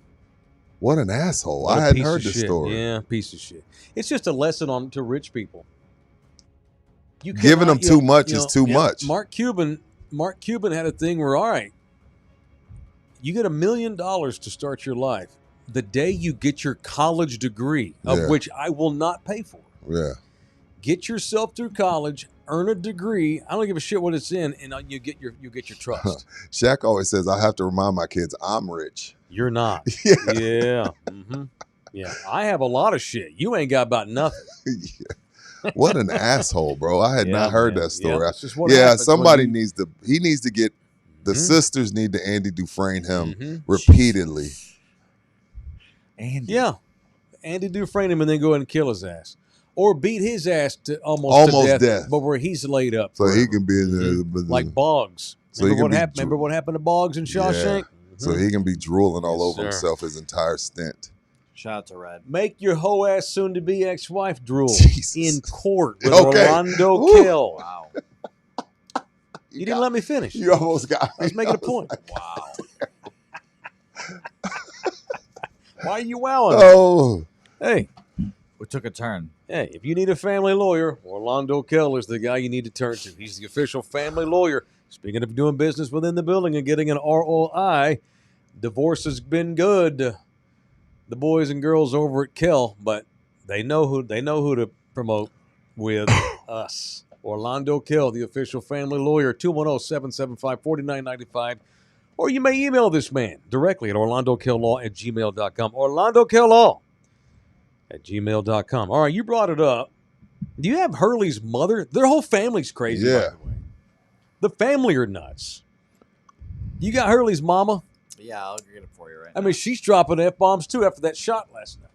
S3: What an asshole.
S2: What a
S3: I hadn't
S2: piece
S3: heard
S2: of
S3: this
S2: shit.
S3: story.
S2: Yeah, piece of shit. It's just a lesson to rich people. You
S3: Giving them
S2: cannot-
S3: too much is too
S2: yeah,
S3: much.
S2: Mark Cuban had a thing where, all right, you get $1 million to start your life the day you get your college degree, of
S3: Yeah.
S2: which I will not pay for.
S3: Yeah.
S2: Get yourself through college, earn a degree. I don't give a shit what it's in, and you get your trust.
S3: Shaq always says, I have to remind my kids I'm rich.
S2: You're not.
S3: Yeah.
S2: Yeah. Mm-hmm. Yeah. I have a lot of shit. You ain't got about nothing.
S3: What an asshole, bro. I had
S2: Yeah,
S3: not heard
S2: man.
S3: that story.
S2: Yeah, it's just what
S3: Yeah,
S2: happens when
S3: somebody
S2: you-
S3: needs to get, the
S2: Mhm.
S3: sisters need to Andy Dufresne him
S2: Mhm.
S3: repeatedly.
S4: And
S2: Yeah. Andy Dufresne him and then go ahead and kill his ass. Or beat his ass to almost
S3: Almost
S2: to
S3: death.
S2: but where he's laid up.
S3: So he
S2: forever.
S3: can be in the,
S2: Like Boggs.
S3: So he
S2: Remember
S3: can
S2: what
S3: be
S2: happened? Remember what happened to Boggs in Shawshank?
S3: so
S2: Mhm.
S3: he can be drooling all
S2: Yes,
S3: over
S2: sir.
S3: himself his entire stint.
S4: shout out to Red.
S2: Make your hoe ass soon to be ex-wife drool
S3: Jesus.
S2: in court with
S3: Okay.
S2: Orlando
S3: Woo.
S2: Kell.
S4: Wow.
S2: You didn't let me finish.
S3: You almost got
S2: I was making a point.
S4: Wow.
S2: Why are you wowing?
S3: Oh,
S2: Hey,
S4: We took a turn.
S2: Hey, if you need a family lawyer, Orlando Kell is the guy you need to turn to. He's the official family lawyer. Speaking of doing business within the building and getting an ROI, divorce has been good. The boys and girls over at Kell, but they know who to promote with us. Orlando Kell, the official family lawyer, 210-775-4995. Or you may email this man directly at orlandokell.law@gmail.com. orlandokell.law@gmail.com. All right, you brought it up. Do you have Hurley's mother? Their whole family's crazy,
S3: Yeah.
S2: by the way. The family are nuts. You got Hurley's mama?
S4: Yeah, I'll get it for you right
S2: I
S4: now.
S2: mean, she's dropping F-bombs, too, after that shot last night.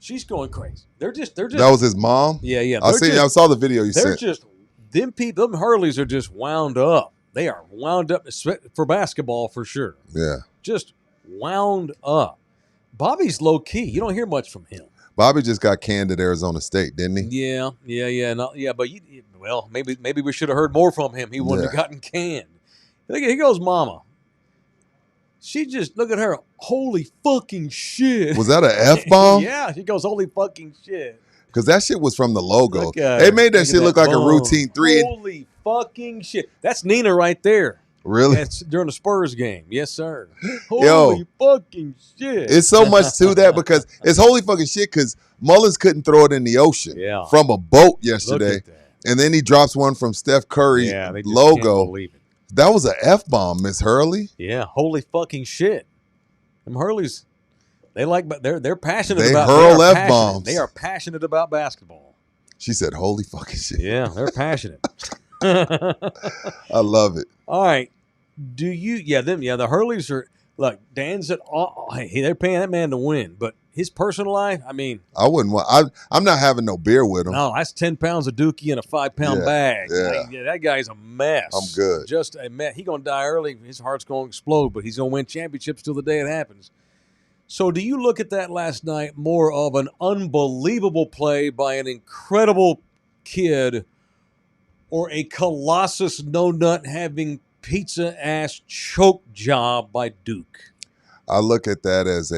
S2: She's going crazy. They're just.
S3: That was his mom?
S2: Yeah.
S3: I saw the video you
S2: They're
S3: sent.
S2: just, them Hurleys are just wound up. They are wound up for basketball for sure.
S3: Yeah.
S2: Just wound up. Bobby's low key. You don't hear much from him.
S3: Bobby just got canned at Arizona State, didn't he?
S2: Yeah. But maybe we should have heard more from him. He wouldn't have gotten canned. Here goes Mama. She just, look at her. Holy fucking shit.
S3: Was that an F-bomb?
S2: Yeah, she goes, holy fucking shit.
S3: Because that shit was from the logo.
S2: Look at
S3: They
S2: her.
S3: made that
S2: Look at
S3: shit look like a
S2: bomb.
S3: routine three.
S2: Holy fucking shit. That's Nina right there.
S3: Really?
S2: That's during the Spurs game. Yes, sir.
S3: Yo.
S2: Holy fucking shit.
S3: It's so much to that because it's holy fucking shit because Mullins couldn't throw it in the ocean from a boat
S2: Look
S3: yesterday.
S2: at that.
S3: And then he drops one from Steph Curry
S2: Yeah, they just
S3: logo.
S2: can't believe it.
S3: That was an F-bomb, Miss Hurley.
S2: Yeah, holy fucking shit. Them Hurleys, they're passionate
S3: They
S2: about
S3: hurl
S2: they are passionate.
S3: F-bombs.
S2: They are passionate about basketball.
S3: She said, holy fucking shit.
S2: Yeah, they're passionate.
S3: I love it.
S2: All right. The Hurleys are, look, Dan's they're paying that man to win, but his personal life, I mean.
S3: I wouldn't want, I'm not having no beer with him.
S2: No, that's 10 pounds of Dookie in a 5-pound
S3: Yeah,
S2: bag.
S3: yeah.
S2: That guy's a mess.
S3: I'm good.
S2: Just a mess. He's going to die early. His heart's going to explode, but he's going to win championships till the day it happens. So do you look at that last night more of an unbelievable play by an incredible kid or a colossus no-nut having pizza-ass choke job by Duke?
S3: I look at that as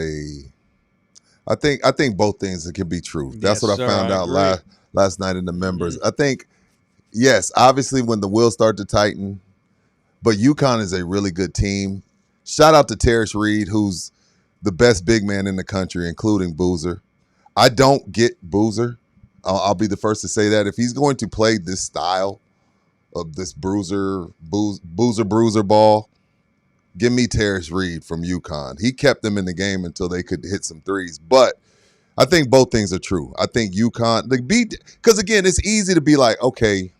S3: I think both things can be true. That's
S2: Yes,
S3: what
S2: sir,
S3: I found
S2: I
S3: out
S2: agree.
S3: last night in the members. I think, yes, obviously when the wheels start to tighten, but UConn is a really good team. Shout out to Terrence Reed, who's the best big man in the country, including Boozer. I don't get Boozer. I'll be the first to say that. If he's going to play this style of this bruiser ball, give me Terrence Reed from UConn. He kept them in the game until they could hit some threes. But I think both things are true. I think UConn, because again, it's easy to be like, okay,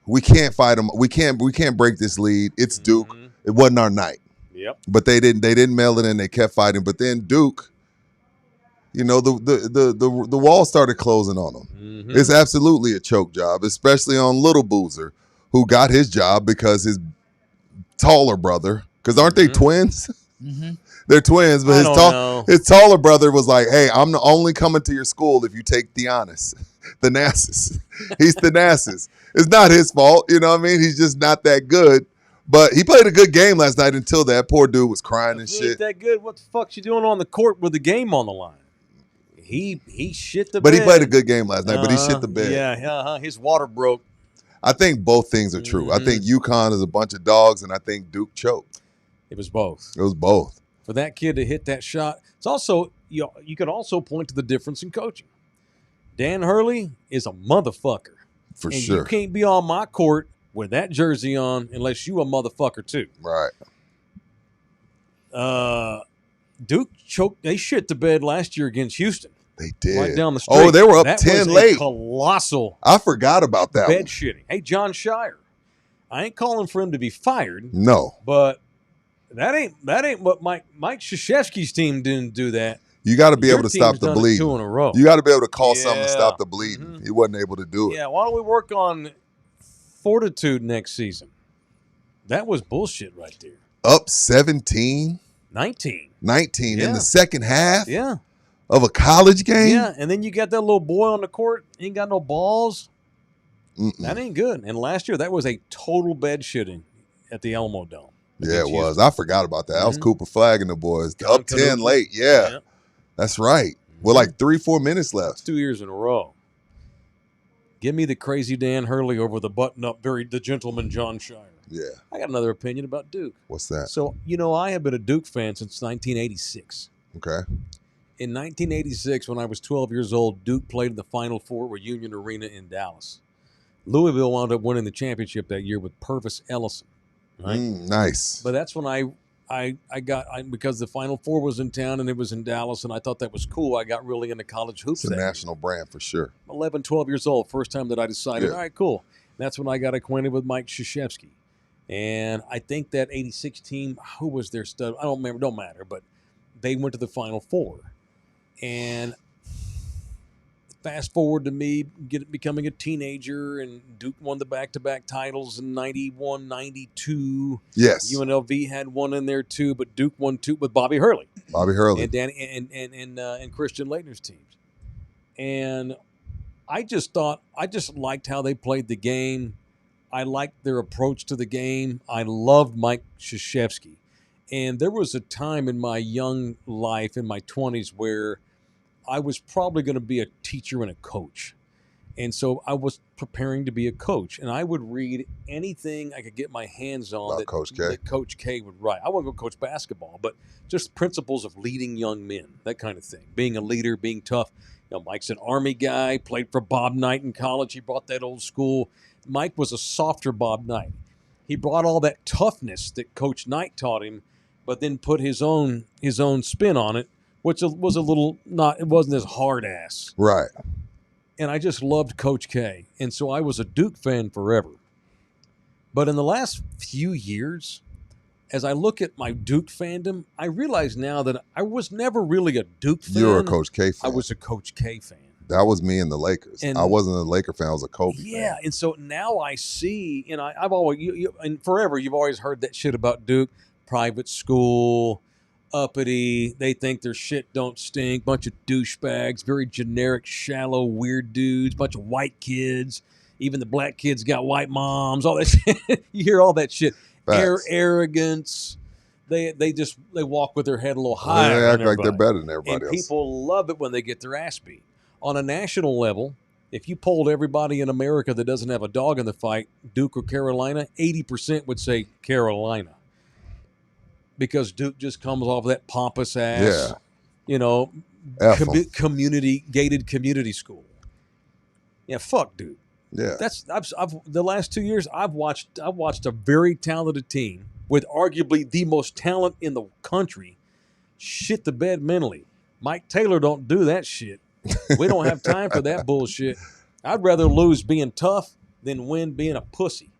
S3: we can't fight them. We can't break this lead. It's Duke. It wasn't our night.
S2: Yep.
S3: But they didn't mail it in. They kept fighting. But then Duke, the wall started closing on them.
S2: Mm-hmm.
S3: It's absolutely a choke job, especially on little Boozer, who got his job because his taller brother, because aren't they twins?
S4: Mm-hmm.
S3: They're twins, but
S2: I don't know.
S3: his taller brother was like, hey, I'm only coming to your school if you take Thanasis. He's Thanasis. It's not his fault. You know what I mean? He's just not that good. But he played a good game last night until that poor dude was crying and
S2: If he ain't
S3: shit.
S2: that good, what the fuck's you doing on the court with the game on the line? He shit the
S3: But
S2: bed.
S3: he played a good game last night, but he shit the bed.
S2: Yeah, his water broke.
S3: I think both things are true. I think UConn is a bunch of dogs, and I think Duke choked.
S2: It was both.
S3: It was both.
S2: For that kid to hit that shot, it's also you can also point to the difference in coaching. Dan Hurley is a motherfucker.
S3: For
S2: and
S3: sure.
S2: you can't be on my court with that jersey on unless you a motherfucker too.
S3: Right.
S2: Duke choked. They shit the bed last year against Houston.
S3: They did.
S2: Right down the street.
S3: Oh, they were up
S2: That
S3: 10
S2: was a
S3: late.
S2: colossal
S3: I forgot about that
S2: bed
S3: one.
S2: shitting. Hey, John Shire. I ain't calling for him to be fired,
S3: No.
S2: but that ain't what Mike Krzyzewski's team didn't do that.
S3: You got to be
S2: Your
S3: able to
S2: team's
S3: stop the
S2: done it
S3: bleeding.
S2: 2 in a row.
S3: You got to be able to call something to
S2: Yeah.
S3: stop the bleeding. He wasn't able to do it.
S2: Yeah, why don't we work on fortitude next season? That was bullshit right there.
S3: Up 17,
S2: 19.
S3: 19 in
S2: Yeah.
S3: the second half
S2: Yeah.
S3: of a college game.
S2: Yeah, and then you got that little boy on the court, he ain't got no balls.
S3: Mm-mm.
S2: That ain't good. And last year, that was a total bed shitting at the Alamo Dome.
S3: Yeah, it
S2: Against
S3: was. I forgot about that. That was Cooper Flag and the boys.
S2: John
S3: Up 10
S2: Canucks.
S3: late. Yeah,
S2: Yeah.
S3: that's right. with like 3-4 minutes left.
S2: 2 years in a row. Give me the crazy Dan Hurley over the button-up, the gentleman John Shire.
S3: Yeah.
S2: I got another opinion about Duke.
S3: What's that?
S2: So, I have been a Duke fan since 1986.
S3: Okay.
S2: In 1986, when I was 12 years old, Duke played in the Final Four at Union Arena in Dallas. Louisville wound up winning the championship that year with Purvis Ellison. Right?
S3: Nice.
S2: But that's when I because the Final Four was in town and it was in Dallas, and I thought that was cool. I got really into college hoops.
S3: It's a national brand for sure.
S2: 11, 12 years old, first time that I decided,
S3: Yeah.
S2: all right, cool. And that's when I got acquainted with Mike Krzyzewski. And I think that 86 team, who was their stud? I don't remember, don't matter, but they went to the Final Four. And fast forward to me becoming a teenager, and Duke won the back-to-back titles in 91, 92.
S3: Yes.
S2: UNLV had one in there too, but Duke won two with Bobby Hurley.
S3: Bobby Hurley.
S2: And Danny and Christian Laettner's teams. And I just liked how they played the game. I liked their approach to the game. I loved Mike Krzyzewski. And there was a time in my young life, in my 20s, where I was probably going to be a teacher and a coach. And so I was preparing to be a coach. And I would read anything I could get my hands on
S3: About Coach K.
S2: that Coach K would write. I wasn't going to coach basketball, but just principles of leading young men, that kind of thing. Being a leader, being tough. Mike's an Army guy, played for Bob Knight in college. He brought that old school. Mike was a softer Bob Knight. He brought all that toughness that Coach Knight taught him, but then put his own spin on it, which was a little it wasn't as hard ass.
S3: Right.
S2: And I just loved Coach K. And so I was a Duke fan forever. But in the last few years, as I look at my Duke fandom, I realize now that I was never really a Duke fan.
S3: You're a Coach K fan.
S2: I was a Coach K fan.
S3: That was me and the Lakers.
S2: And
S3: I wasn't a Laker fan. I was a Kobe
S2: Yeah,
S3: fan.
S2: and so now I see, and I've always, and forever, you've always heard that shit about Duke, private school, uppity, they think their shit don't stink, bunch of douchebags, very generic, shallow, weird dudes, bunch of white kids, even the black kids got white moms, all that shit. You hear all that shit.
S3: Facts.
S2: Arrogance. They walk with their head a little
S3: They
S2: higher.
S3: act
S2: than
S3: like they're
S2: everybody.
S3: better than everybody
S2: And
S3: else.
S2: people love it when they get their ass beat. On a national level, if you polled everybody in America that doesn't have a dog in the fight, Duke or Carolina, 80% would say Carolina. Because Duke just comes off that pompous ass,
S3: F 'em.
S2: gated community school. Yeah, fuck Duke.
S3: Yeah.
S2: I've the last 2 years I've watched a very talented team with arguably the most talent in the country shit the bed mentally. Mike Taylor don't do that shit. We don't have time for that bullshit. I'd rather lose being tough than win being a pussy.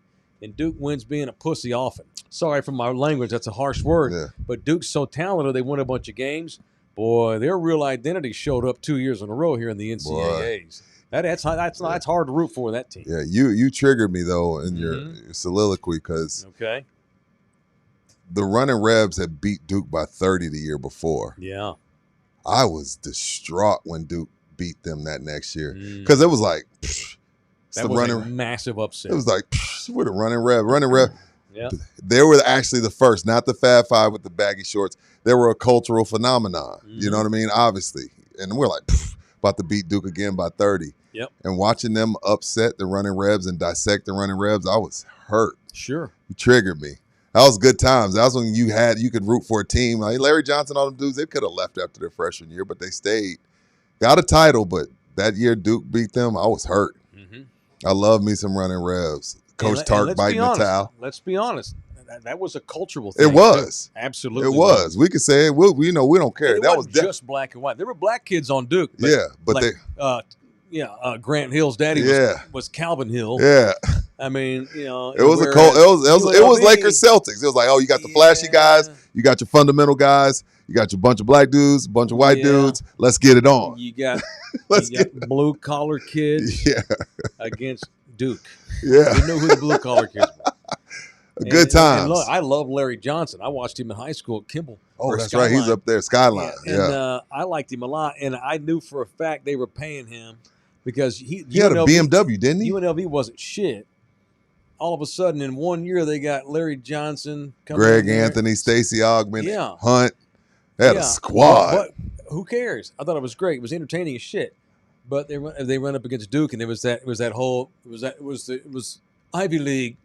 S2: And Duke wins being a pussy often. Sorry for my language, that's a harsh word.
S3: Yeah.
S2: But Duke's so talented, they won a bunch of games. Boy, their real identity showed up 2 years in a row here in the NCAAs. That's hard to root for, that team.
S3: Yeah, you triggered me though in your soliloquy because
S2: Okay.
S3: the Running Rebs had beat Duke by 30 the year before.
S2: Yeah.
S3: I was distraught when Duke beat them that next year
S2: Mm.
S3: because it was like it's
S2: That
S3: the
S2: was a
S3: running.
S2: massive upset.
S3: It was like we're the Running Reb. Running Reb.
S2: Yeah.
S3: They were actually the first, not the Fab Five with the baggy shorts. They were a cultural phenomenon. You know what I mean? Obviously, and we're like about to beat Duke again by 30.
S2: Yep.
S3: And watching them upset the Running Rebs and dissect the Running Rebs, I was hurt.
S2: Sure.
S3: You triggered me. That was good times. That was when you could root for a team. Like Larry Johnson, all them dudes, they could have left after their freshman year, but they stayed. Got a title, but that year Duke beat them, I was hurt.
S2: Mm-hmm.
S3: I love me some Running Rebs. Coach Tark biting the towel.
S2: Let's be honest. That was a cultural thing.
S3: It was.
S2: Too. Absolutely.
S3: It was. We could say it. We don't care.
S2: It
S3: That was
S2: wasn't just black and white. There were black kids on Duke. But
S3: yeah, but
S2: like, Grant Hill's daddy was Calvin Hill.
S3: yeah.
S2: I mean,
S3: It was a cult. It was Lakers Celtics. It was like, oh, you got the flashy guys, you got your fundamental guys, you got your bunch of black dudes, a bunch of white dudes. Let's get it on.
S2: You got
S3: Let's
S2: blue collar kids
S3: Yeah,
S2: against Duke.
S3: yeah.
S2: You know who the blue collar kids were.
S3: Good times.
S2: And look, I love Larry Johnson. I watched him in high school at Kimball.
S3: Oh,
S2: or
S3: that's right. He's
S2: Skyline.
S3: up there, Skyline.
S2: And
S3: Yeah.
S2: I liked him a lot, and I knew for a fact they were paying him because
S3: He had a BMW, didn't he?
S2: UNLV wasn't shit. All of a sudden, in 1 year, they got Larry Johnson, coming
S3: Greg
S2: in there.
S3: Anthony, Stacey Augmon,
S2: Yeah.
S3: Hunt. They had a squad.
S2: who cares? I thought it was great. It was entertaining as shit. But they run up against Duke, and it was Ivy League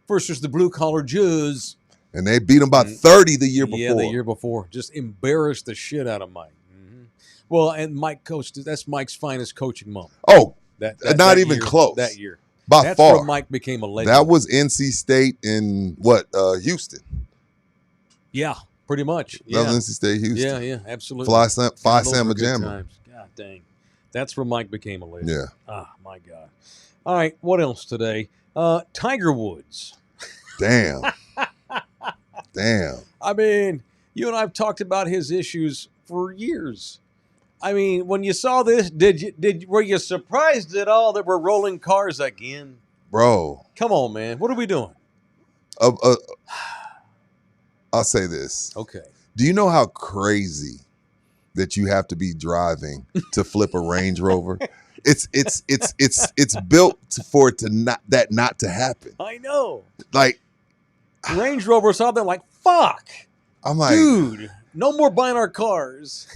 S2: versus the blue collar Jews.
S3: And they beat him by 30 the year before.
S2: Yeah, the year before. Just embarrassed the shit out of Mike. Mm-hmm. Well, and Mike coached. That's Mike's finest coaching moment.
S3: Oh, not
S2: that
S3: even
S2: year,
S3: close.
S2: That year.
S3: That's far.
S2: Where Mike became a legend.
S3: That was NC State in Houston.
S2: Yeah, pretty much.
S3: That
S2: Yeah.
S3: was NC State, Houston.
S2: Yeah, absolutely.
S3: Phi
S2: Those
S3: Samba
S2: were good
S3: Jamma.
S2: times. God dang. That's where Mike became a legend.
S3: Yeah.
S2: Ah, my God. All right, what else today? Tiger Woods.
S3: Damn. Damn.
S2: I mean, you and I have talked about his issues for years. I mean, when you saw this, were you surprised at all that we're rolling cars again?
S3: Bro.
S2: Come on, man. What are we doing?
S3: I'll say this.
S2: Okay.
S3: Do you know how crazy that you have to be driving to flip a Range Rover? It's built for it to not to happen.
S2: I know.
S3: Like
S2: Range Rover saw that like, fuck.
S3: I'm like,
S2: dude, no more buying our cars.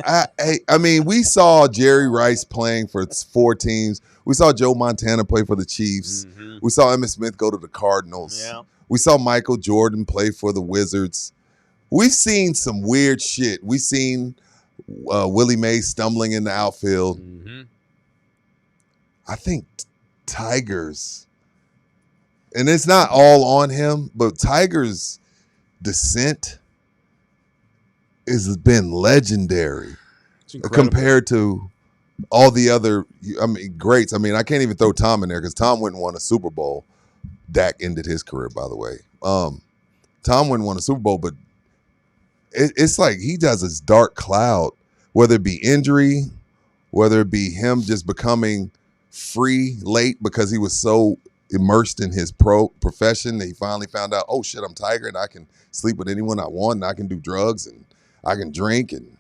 S3: I mean, we saw Jerry Rice playing for 4 teams. We saw Joe Montana play for the Chiefs.
S2: Mm-hmm.
S3: We saw Emmitt Smith go to the Cardinals.
S2: Yeah.
S3: We saw Michael Jordan play for the Wizards. We've seen some weird shit. We've seen Willie Mays stumbling in the outfield.
S2: Mm-hmm.
S3: I think Tiger's, and it's not all on him, but Tiger's descent has been legendary compared to all the other, greats. I mean, I can't even throw Tom in there because Tom went and won a Super Bowl. Dak ended his career, by the way. Tom went and won a Super Bowl, but it's like he does this dark cloud, whether it be injury, whether it be him just becoming free late because he was so immersed in his profession that he finally found out, oh shit, I'm Tiger and I can sleep with anyone I want and I can do drugs and I can drink and,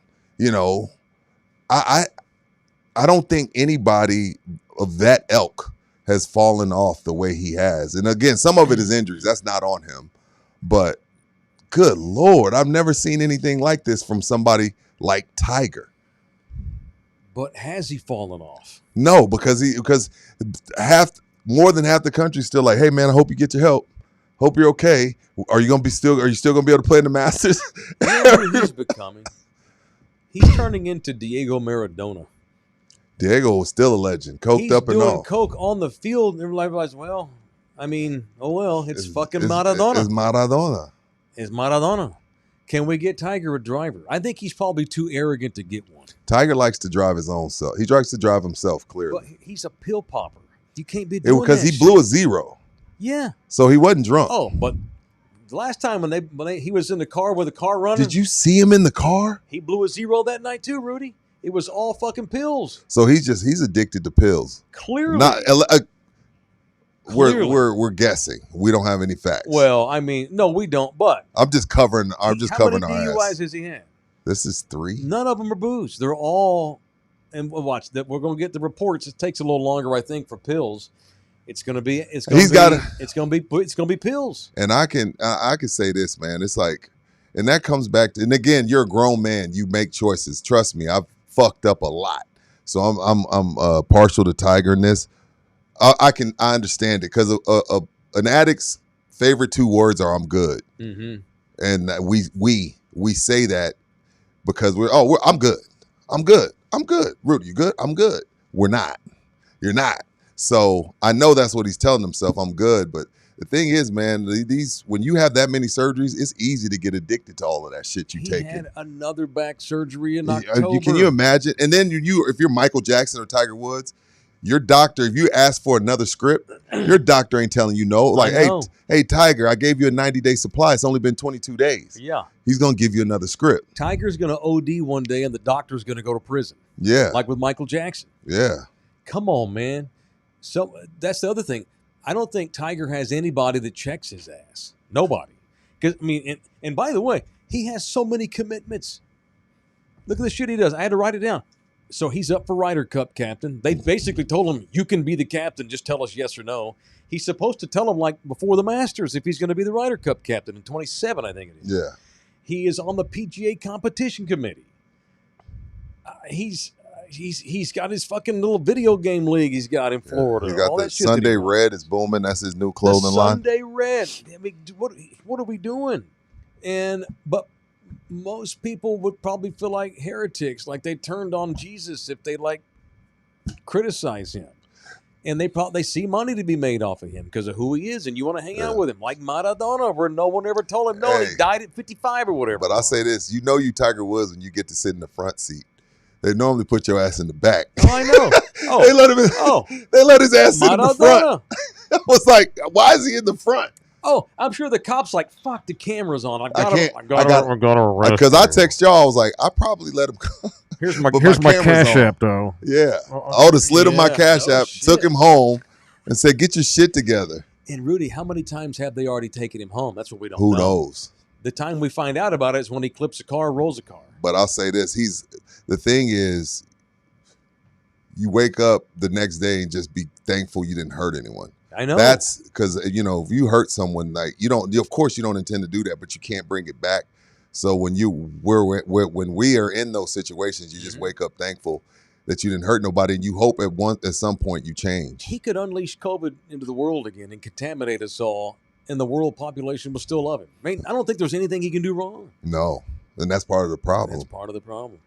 S3: I don't think anybody of that ilk has fallen off the way he has. And again, some of it is injuries. That's not on him. But good Lord, I've never seen anything like this from somebody like Tiger.
S2: But has he fallen off?
S3: No, because more than half the country's still like, hey man, I hope you get your help. Hope you're okay. Are you still gonna be able to play in the Masters?
S2: You know who he's becoming? He's turning into Diego Maradona.
S3: Diego was still a legend, coked up and all.
S2: He's doing coke on the field, and everybody realized, well, I mean, it's fucking Maradona.
S3: It's Maradona.
S2: It's Maradona. Can we get Tiger a driver? I think he's probably too arrogant to get one.
S3: Tiger likes to drive his own self. He likes to drive himself, clearly.
S2: But he's a pill popper. You can't be doing that
S3: because he blew a zero.
S2: Yeah.
S3: So he wasn't drunk.
S2: Oh, but the last time when he was in the car with the car running.
S3: Did you see him in the car?
S2: He blew a zero that night too, Rudy. It was all fucking pills.
S3: So he's addicted to pills.
S2: Clearly.
S3: We're guessing. We don't have any facts.
S2: Well, I mean, no, we don't. But
S3: I'm just covering our ass.
S2: How many DUIs has he had?
S3: This is 3.
S2: None of them are booze. They're all. And watch that. We're going to get the reports. It takes a little longer, I think, for pills. It's going to be. It's going to be pills.
S3: And I can say this, man. It's like, and that comes back to. And again, you're a grown man. You make choices. Trust me, I've fucked up a lot. So I'm partial to Tiger in this. I understand it because an addict's favorite 2 words are "I'm good," and we say that because I'm good, I'm good, I'm good. Rudy, you good? I'm good. We're not. You're not. So I know that's what he's telling himself. I'm good, but the thing is, man, when you have that many surgeries, it's easy to get addicted to all of that shit you take.
S2: He had another back surgery in October.
S3: Can you imagine? And then if you're Michael Jackson or Tiger Woods, your doctor, if you ask for another script, your doctor ain't telling you no. Like, hey, Tiger, I gave you a 90-day supply. It's only been 22 days.
S2: Yeah.
S3: He's going to give you another script.
S2: Tiger's going to OD one day and the doctor's going to go to prison.
S3: Yeah.
S2: Like with Michael Jackson.
S3: Yeah.
S2: Come on, man. So that's the other thing. I don't think Tiger has anybody that checks his ass. Nobody. Because I mean, and by the way, he has so many commitments. Look at the shit he does. I had to write it down. So he's up for Ryder Cup captain. They basically told him, you can be the captain. Just tell us yes or no. He's supposed to tell them like before the Masters if he's going to be the Ryder Cup captain in 27, I think it is.
S3: Yeah.
S2: He is on the PGA competition committee. He's got his fucking little video game league he's got in Florida.
S3: He got
S2: all
S3: the
S2: that shit that he
S3: Sunday
S2: runs.
S3: Red is booming. That's his new clothing line.
S2: Sunday Red. I mean, what are we doing? But most people would probably feel like heretics, like they turned on Jesus if they like criticize him. And they see money to be made off of him because of who he is, and you want to hang out with him, like Maradona, where no one ever told him no, and he died at 55 or whatever.
S3: But I say this, you Tiger Woods when you get to sit in the front seat. They normally put your ass in the back.
S2: Oh, I know. Oh,
S3: they let him. They let his ass sit in the front. I was like, why is he in the front?
S2: Oh, I'm sure the cop's like, fuck, the camera's on. I got
S1: to arrest
S3: because I text y'all. I was like, I probably let him go.
S1: Here's my
S3: camera's
S1: Cash
S3: on.
S1: App, though.
S3: Yeah. I would have slid him my Cash App,
S2: shit.
S3: took him home, and said, get your shit together.
S2: And Rudy, how many times have they already taken him home? That's what we don't
S3: Who
S2: know.
S3: knows?
S2: The time we find out about it is when he clips a car, rolls a car.
S3: But I'll say this: the thing is, you wake up the next day and just be thankful you didn't hurt anyone.
S2: I know.
S3: That's because if you hurt someone, like of course you don't intend to do that, but you can't bring it back. So when we are in those situations, you just wake up thankful that you didn't hurt nobody, and you hope at some point you change.
S2: He could unleash COVID into the world again and contaminate us all, and the world population will still love him. I mean, I don't think there's anything he can do wrong.
S3: No, and that's part of the problem.
S2: That's part of the problem.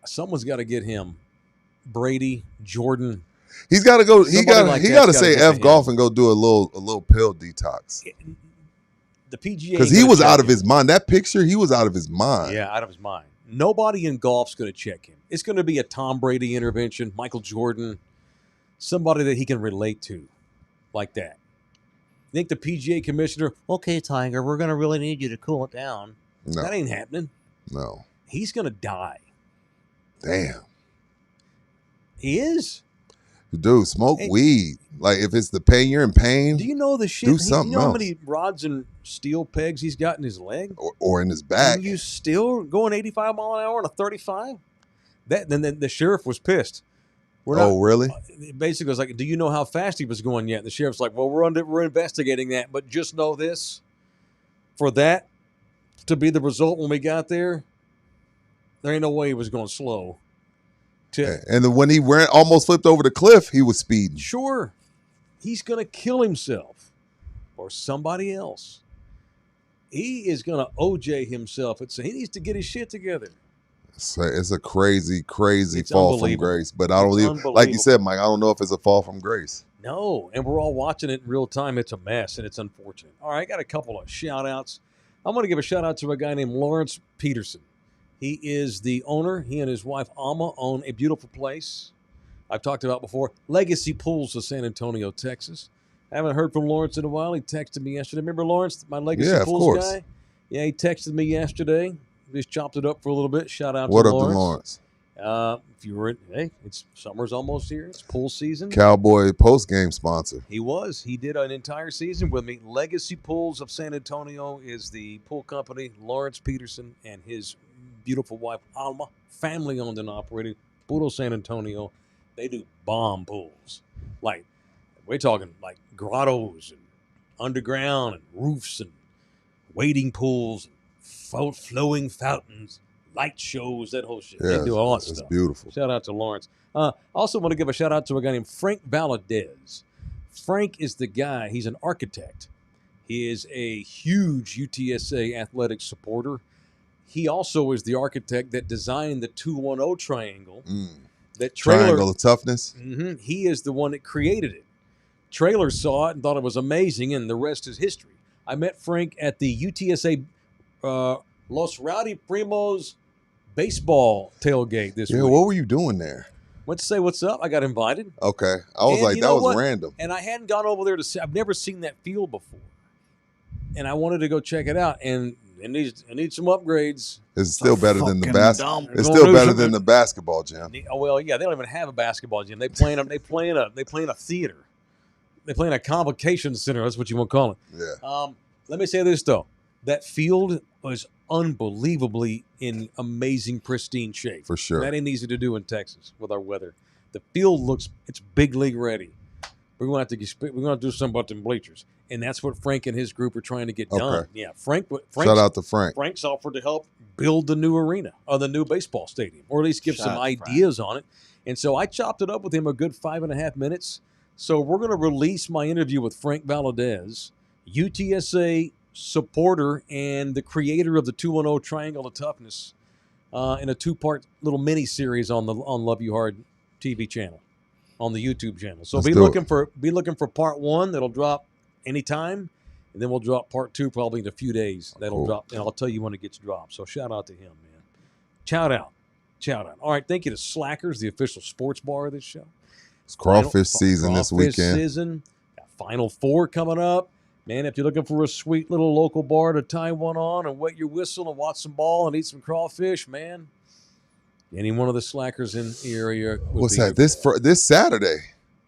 S2: Someone's got to get him. Brady, Jordan.
S3: He's got to go. He
S2: Somebody
S3: got
S2: like
S3: to
S2: that's
S3: say
S2: gotta get
S3: F
S2: to
S3: golf
S2: him.
S3: and go do a little pill detox.
S2: The PGA,
S3: Because he was out of his mind. That picture, he was out of his mind.
S2: Yeah, out of his mind. Nobody in golf's going to check him. It's going to be a Tom Brady intervention, Michael Jordan, somebody that he can relate to like that. You think the PGA commissioner, okay, Tiger, we're going to really need you to cool it down.
S3: No,
S2: That ain't happening.
S3: no.
S2: He's going to die.
S3: Damn.
S2: He is.
S3: Dude, smoke
S2: Hey.
S3: weed. Like, if it's the pain, you're in pain.
S2: Do you know the shit?
S3: Do
S2: You
S3: something
S2: know how
S3: else.
S2: many rods and steel pegs he's got in his leg?
S3: Or in his back.
S2: And you still going 85 mile an hour on a 35? Then the sheriff was pissed.
S3: Really?
S2: Basically, it's like, do you know how fast he was going yet? And the sheriff's like, well, we're investigating that, but just know this: for that to be the result when we got there, there ain't no way he was going slow.
S3: And then when he almost flipped over the cliff, he was speeding.
S2: Sure, he's going to kill himself or somebody else. He is going to OJ himself. He needs to get his shit together.
S3: It's a crazy, crazy
S2: It's
S3: fall from
S2: unbelievable.
S3: grace. But I don't
S2: It's
S3: even, like you
S2: unbelievable.
S3: said, Mike, I don't know if it's a fall from grace.
S2: No, and we're all watching it in real time. It's a mess, and it's unfortunate. All right, I got a couple of shout-outs. I'm going to give a shout-out to a guy named Lawrence Peterson. He is the owner. He and his wife, Alma, own a beautiful place I've talked about before, Legacy Pools of San Antonio, Texas. I haven't heard from Lawrence in a while. He texted me yesterday. Remember Lawrence, my Legacy
S3: Yeah, of
S2: Pools
S3: course.
S2: guy? Yeah, he texted me yesterday. Just chopped it up for a little bit. Shout out
S3: What
S2: to
S3: up
S2: Lawrence.
S3: to Lawrence?
S2: If you were, it's summer's almost here. It's pool season.
S3: Cowboy post-game sponsor.
S2: He did an entire season with me. Legacy Pools of San Antonio is the pool company. Lawrence Peterson and his beautiful wife, Alma, family owned and operated, Puro San Antonio. They do bomb pools. Like, we're talking like grottos and underground and roofs and wading pools, and flowing fountains, light shows, that whole shit.
S3: Yeah,
S2: They do all that
S3: it's
S2: stuff.
S3: beautiful.
S2: Shout out to Lawrence. Also want to give a shout out to a guy named Frank Valadez. Frank is the guy. He's an architect. He is a huge UTSA athletics supporter. He also is the architect that designed the 210 triangle. That trailer.
S3: Triangle of toughness.
S2: Mhm. He is the one that created it. Trailer saw it and thought it was amazing, and the rest is history. I met Frank at the UTSA Los Rowdy Primos baseball tailgate this
S3: Yeah,
S2: week.
S3: what were you doing there?
S2: Went to say what's up. I got invited.
S3: Okay. I was
S2: And
S3: like,
S2: you
S3: that
S2: know
S3: was
S2: what?
S3: random.
S2: And I hadn't gone over there to see. I've never seen that field before. And I wanted to go check it out. And it needs some upgrades.
S3: It's still better than the
S4: Fucking
S3: basketball.
S4: dumb.
S3: It's
S2: Gonna
S3: still
S2: do
S3: better
S2: something.
S3: than the basketball gym.
S2: Oh, well, yeah, they don't even have a basketball gym. They play in a theater. They play in a convocation center. That's what you want to call it.
S3: Yeah.
S2: Let me say this though. That field was unbelievably in amazing, pristine shape.
S3: For sure.
S2: That ain't easy to do in Texas with our weather. The field it's big league ready. We're gonna have to do something about them bleachers. and that's what Frank and his group are trying to get
S3: Okay.
S2: done. Yeah, Frank's
S3: Shout out to Frank.
S2: Frank's offered to help build the new arena or the new baseball stadium, or at least give
S4: Shout
S2: some
S4: out to Frank.
S2: ideas on it. And so I chopped it up with him a good 5.5 minutes. So we're going to release my interview with Frank Valadez, UTSA supporter and the creator of the 210 Triangle of Toughness, in a 2-part little mini series on Love You Hard TV channel, on the YouTube channel. So
S3: Let's
S2: be
S3: do
S2: looking for part 1 that'll drop anytime, and then we'll drop part 2 probably in a few days. That'll
S3: Cool.
S2: drop, and I'll tell you when it gets dropped. So shout out to him, man. Shout out. All right, thank you to Slackers, the official sports bar of this show.
S3: It's crawfish season this
S2: Crawfish
S3: weekend.
S2: season. Got Final Four coming up. Man, if you're looking for a sweet little local bar to tie one on and wet your whistle and watch some ball and eat some crawfish, man, any one of the Slackers in the area.
S3: What's that? This Saturday.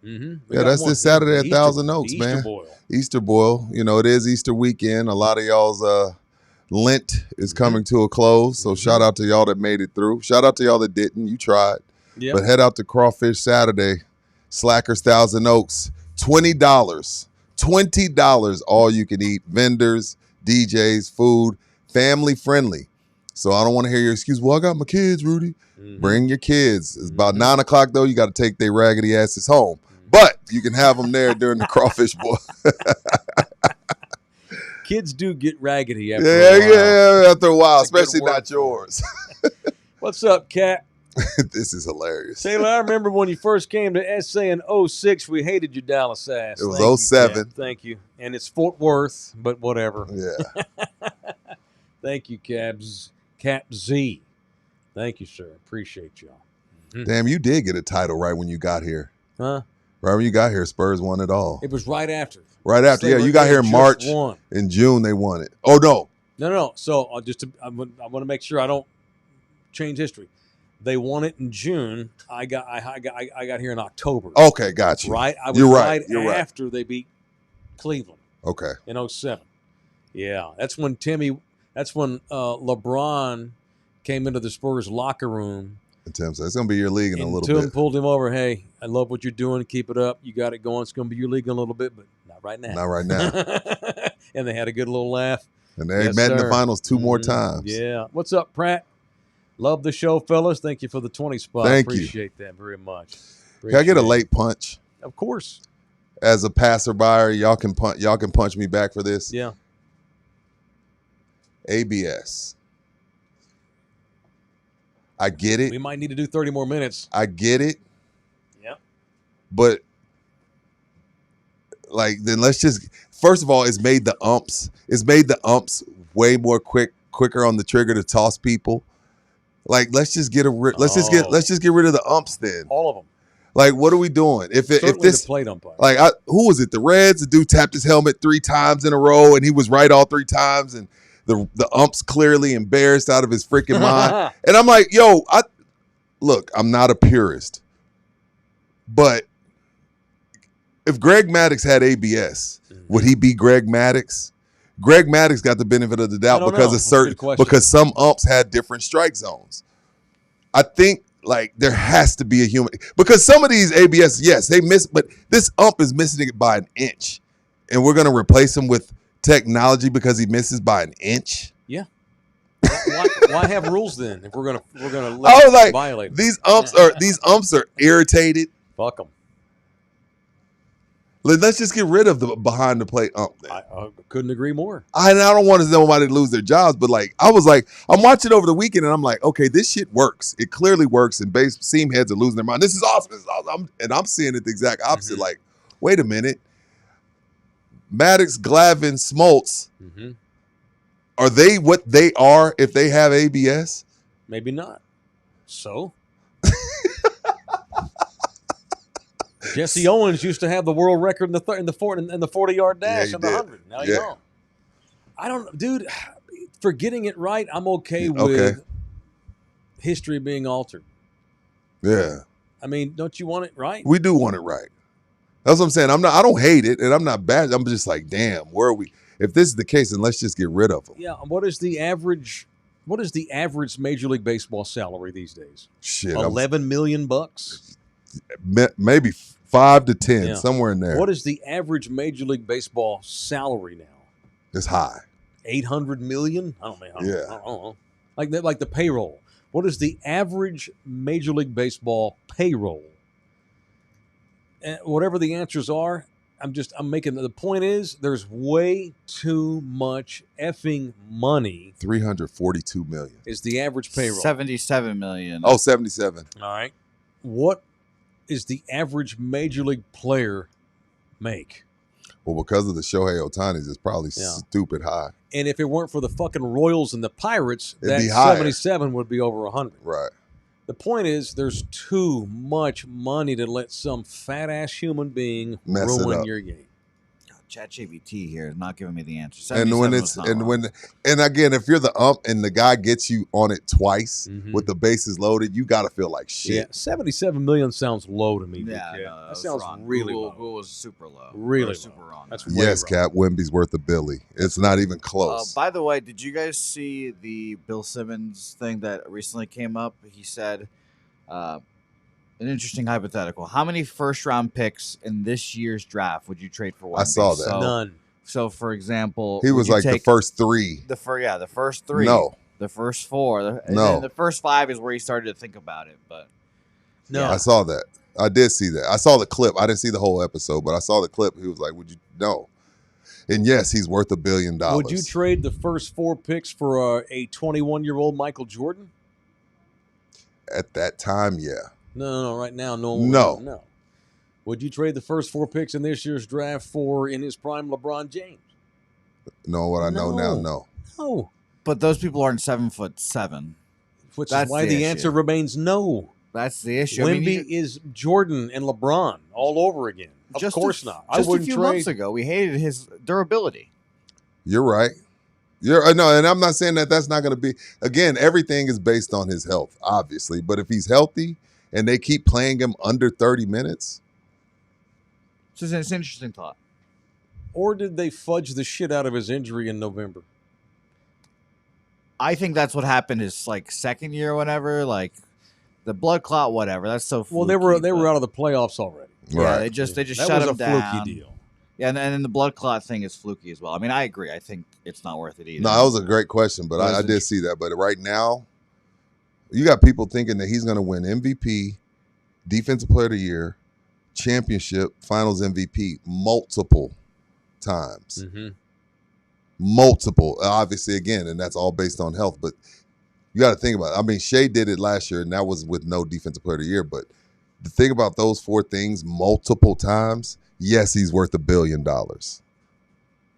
S2: Mm-hmm.
S3: Yeah, that's this Saturday at Thousand Oaks, man. Easter boil. You know, it is Easter weekend. A lot of y'all's Lent is coming to a close. So shout out to y'all that made it through. Shout out to y'all that didn't. You tried.
S2: Yeah.
S3: But head out to Crawfish Saturday. Slackers Thousand Oaks. $20. $20 all you can eat. Vendors, DJs, food, family friendly. So I don't want to hear your excuse. Well, I got my kids, Rudy.
S2: Mhm.
S3: Bring your kids. It's about 9 o'clock though. You got to take their raggedy asses home. But you can have them there during the crawfish boil.
S2: Kids do get raggedy after
S3: Yeah,
S2: a while.
S3: yeah, after a while,
S2: That's a good
S3: especially
S2: word
S3: not
S2: for it.
S3: yours.
S2: What's up, Cat?
S3: This is hilarious.
S2: Taylor, I remember when you first came to SA in 06, we hated you Dallas ass.
S3: It was
S2: Thank you,
S3: 07.
S2: Cat. Thank you. And it's Fort Worth, but whatever.
S3: Yeah.
S2: Thank you, Cabs. Cap Z. Thank you, sir. Appreciate y'all.
S3: Damn, you did get a title right when you got here.
S2: Huh?
S3: Right when you got here, Spurs won it all.
S2: It was right after.
S3: Right after,
S2: They
S3: yeah,
S2: were-
S3: you got
S2: they
S3: here in
S2: just
S3: March.
S2: won.
S3: In June, they won it. Oh, no.
S2: No. So I want to make sure I don't change history. They won it in June. I got here in October.
S3: Okay, got you.
S2: Right. I was
S3: You're right. You're right.
S2: after they beat Cleveland
S3: Okay.
S2: in 07. Yeah, that's when LeBron came into the Spurs locker room.
S3: And Tim said, it's going to be your league in a
S2: And
S3: little
S2: Tim
S3: bit.
S2: pulled him over. Hey, I love what you're doing. Keep it up. You got it going. It's going to be your league in a little bit, but not right now.
S3: Not right now.
S2: And they had a good little laugh.
S3: And they
S2: Yes,
S3: met in
S2: sir.
S3: the finals 2 more
S2: Mhm.
S3: times.
S2: Yeah. What's up, Pratt? Love the show, fellas. Thank you for the 20 spot.
S3: Thank you.
S2: Appreciate that very much.
S3: Can I get a
S2: Appreciate
S3: late punch?
S2: it. Of course.
S3: As a passerby, y'all can punch me back for this.
S2: Yeah.
S3: ABS. I get it.
S2: We might need to do 30 more minutes.
S3: I get it.
S2: Yeah.
S3: But like, then let's just first of all, it's made the umps way more quicker on the trigger to toss people. Like, let's just get let's just get rid of the umps then.
S2: All of them.
S3: Like, what are we doing? If
S2: Certainly
S3: this
S2: the plate umpire.
S3: like who was it? The Reds, the dude tapped his helmet 3 times in a row and he was right all 3 times and the ump's clearly embarrassed out of his freaking mind. And I'm like, yo, I'm not a purist. But if Greg Maddux had ABS, would he be Greg Maddux? Greg Maddux got the benefit of the doubt
S2: don't
S3: because
S2: know.
S3: of
S2: That's a good question.
S3: because some umps had different strike zones. I think like there has to be a human because some of these ABS, yes, they miss, but this ump is missing it by an inch, and we're gonna replace him with technology because he misses by an inch.
S2: Yeah. Why have rules then if we're gonna
S3: I
S2: let
S3: was like,
S2: violate?
S3: these umps are irritated.
S2: Fuck them.
S3: Let's just get rid of the behind the plate ump. Then.
S2: I couldn't agree more.
S3: I don't want to nobody to lose their jobs, but like I was like, I'm watching over the weekend and I'm like, okay, this shit works. It clearly works, and base seam heads are losing their mind. This is awesome. This is awesome. And I'm seeing it the exact opposite.
S2: Mhm.
S3: Like, wait a minute, Maddox, Glavin, Smoltz,
S2: Mm-hmm.
S3: are they what they are if they have ABS?
S2: Maybe not. So Jesse Owens used to have the world record in the 40-yard dash
S3: he
S2: and the
S3: did.
S2: 100. Now you
S3: Yeah.
S2: don't. I don't, dude. For getting it right, I'm okay with
S3: Okay.
S2: history being altered.
S3: Yeah,
S2: I mean, don't you want it right?
S3: we do want it right. That's what I'm saying. I don't hate it, and I'm not bad. I'm just like, damn, where are we? If this is the case, then let's just get rid of them.
S2: Yeah. What is the average Major League Baseball salary these days?
S3: Shit,
S2: 11 million bucks.
S3: maybe 5 to 10,
S2: Yeah.
S3: somewhere in there.
S2: What is the average Major League Baseball salary now?
S3: It's high.
S2: 800 million? I don't know.
S3: Yeah.
S2: I don't know. Like the payroll. What is the average Major League Baseball payroll? And whatever the answers are, I'm making the point is there's way too much effing money.
S3: 342 million.
S2: Is the average payroll.
S4: 77 million.
S3: Oh, 77.
S2: All right. What is the average Major League player make?
S3: Well, because of the Shohei Ohtani's, it's probably
S2: Yeah.
S3: stupid high.
S2: And if it weren't for the fucking Royals and the Pirates,
S3: It'd
S2: that
S3: be higher.
S2: 77 would be over 100.
S3: Right.
S2: The point is, there's too much money to let some fat ass human being
S3: Mess it
S2: ruin
S3: up.
S2: your game.
S4: ChatGPT here is not giving me the answer.
S3: And when
S4: 77
S3: it's
S4: was not
S3: and
S4: wrong.
S3: when and again, if you're the ump and the guy gets you on it twice
S2: Mhm.
S3: with the bases loaded, you got to feel like
S2: Yeah,
S3: shit.
S2: 77 million sounds low to me.
S4: Yeah,
S2: Big Cat.
S4: no,
S2: that
S4: was
S2: sounds
S4: wrong.
S2: really
S4: Google,
S2: low.
S4: Google was super low.
S2: Really
S4: Or super
S2: low.
S4: wrong.
S2: That's
S4: there.
S2: way
S3: Yes,
S2: wrong.
S3: Cap. Wemby's worth a Billy. It's not even close.
S4: By the way, did you guys see the Bill Simmons thing that recently came up? He said, an interesting hypothetical. How many first-round picks in this year's draft would you trade for Wemby?
S3: I saw that.
S2: None.
S4: So, for example,
S3: He
S4: would
S3: was
S4: you
S3: like the
S4: take
S3: first 3.
S4: the first 3.
S3: No.
S4: The first 4. And
S3: No.
S4: then the first 5 is where he started to think about it. But
S2: No.
S3: I saw that. I did see that. I saw the clip. I didn't see the whole episode, but I saw the clip. He was like, "Would you no?" And yes, he's worth $1 billion.
S2: Would you trade the first 4 picks for a 21-year-old Michael Jordan?
S3: At that time? Yeah.
S2: No. Right now, no. One would.
S3: No.
S2: No. Would you trade the first 4 picks in this year's draft for, in his prime, LeBron James?
S3: Know what I know now?
S2: No.
S3: No.
S2: No.
S4: but those people aren't 7'7".
S2: Which
S4: That's
S2: is why
S4: the
S2: the
S4: issue.
S2: answer remains no.
S4: That's the issue.
S2: Wemby is Jordan and LeBron all over again. Of course not. I
S4: Just a
S2: wouldn't
S4: few
S2: trade.
S4: months ago, we hated his durability.
S3: You're right. No, and I'm not saying that that's not going to be. Again, everything is based on his health, obviously. But if he's healthy and they keep playing him under 30 minutes,
S4: So it's an interesting thought.
S2: Or did they fudge the shit out of his injury in November?
S4: I think that's what happened his like second year or whatever, like the blood clot, whatever. That's so.
S2: Well,
S4: fluky,
S2: they were
S4: but-
S2: out of the playoffs already.
S4: Yeah,
S3: right?
S4: they just
S2: that
S4: shut
S2: was
S4: him
S2: a
S4: down.
S2: fluky deal.
S4: Yeah, and then the blood clot thing is fluky as well. I mean, I agree. I think it's not worth it either.
S3: No, that was a great question, but
S2: That
S3: I
S2: was
S3: did see that. But right now, you got people thinking that he's going to win MVP, Defensive Player of the Year, championship, Finals MVP multiple times.
S2: Mm-hmm.
S3: Multiple, obviously, again, and that's all based on health. But you got to think about it. I mean, Shea did it last year, and that was with no Defensive Player of the Year. But the thing about those 4 things multiple times, yes, he's worth $1 billion.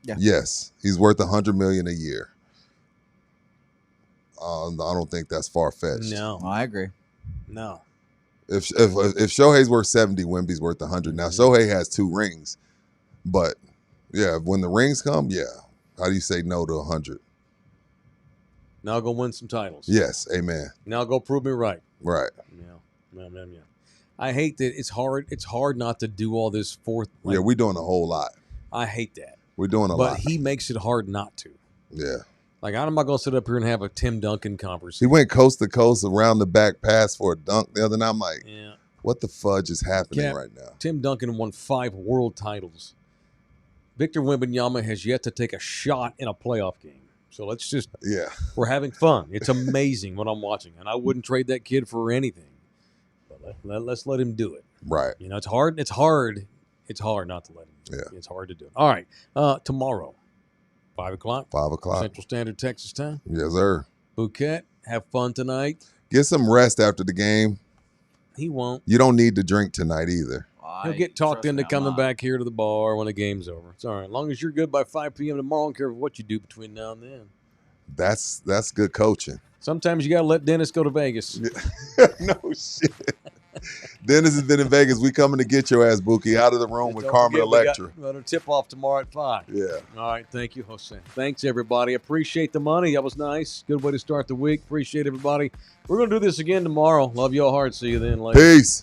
S4: Yeah.
S3: Yes, he's worth $100 million a year. I don't think that's far fetched.
S4: Oh,
S2: No,
S4: I agree.
S2: no.
S3: If Shohei's worth 70, Wemby's worth 100. Now Shohei has 2 rings, but yeah, when the rings come, yeah. How do you say no to 100?
S2: Now go win some titles.
S3: Yes, amen.
S2: Now go prove me right.
S3: Right.
S2: Yeah. I hate that it's hard. It's hard not to do all this fourth.
S3: Yeah, we're doing a whole lot.
S2: I hate that.
S3: We're doing a
S2: But
S3: lot.
S2: he makes it hard not to.
S3: Yeah.
S2: Like, I'm not going to sit up here and have a Tim Duncan
S3: He
S2: conversation.
S3: went coast to coast around the back pass for a dunk the other night. I'm like,
S2: Yeah.
S3: what the fudge is happening
S2: Cap,
S3: right now?
S2: Tim Duncan won 5 world titles. Victor Wembanyama has yet to take a shot in a playoff game. So let's just,
S3: Yeah.
S2: we're having fun. It's amazing what I'm watching. And I wouldn't trade that kid for anything. But let's let him do it.
S3: Right.
S2: You know, it's hard. It's hard not to let him do it.
S3: Yeah.
S2: It's hard to do it. All right. Tomorrow, 5 o'clock,
S3: 5 o'clock.
S2: Central Standard Texas time.
S3: Yes, sir.
S2: Bouquet, have fun tonight.
S3: Get some rest after the game.
S2: He won't.
S3: You don't need to drink tonight either.
S2: He'll get talked into coming back here to the bar when the game's over. It's all right. As long as you're good by 5 p.m. tomorrow, I don't care what you do between now and then.
S3: That's good coaching.
S2: Sometimes you got to let Dennis go to Vegas.
S3: No shit. Dennis has been in Vegas. We coming to get your ass, Buki, out of the room with
S2: Don't
S3: Carmen
S2: forget, we got
S3: Electra.
S2: another tip-off tomorrow at 5.
S3: Yeah.
S2: All right. Thank you, Jose. Thanks, everybody. Appreciate the money. That was nice. Good way to start the week. Appreciate everybody. We're going to do this again tomorrow. Love y'all hard. See you then later.
S3: Peace.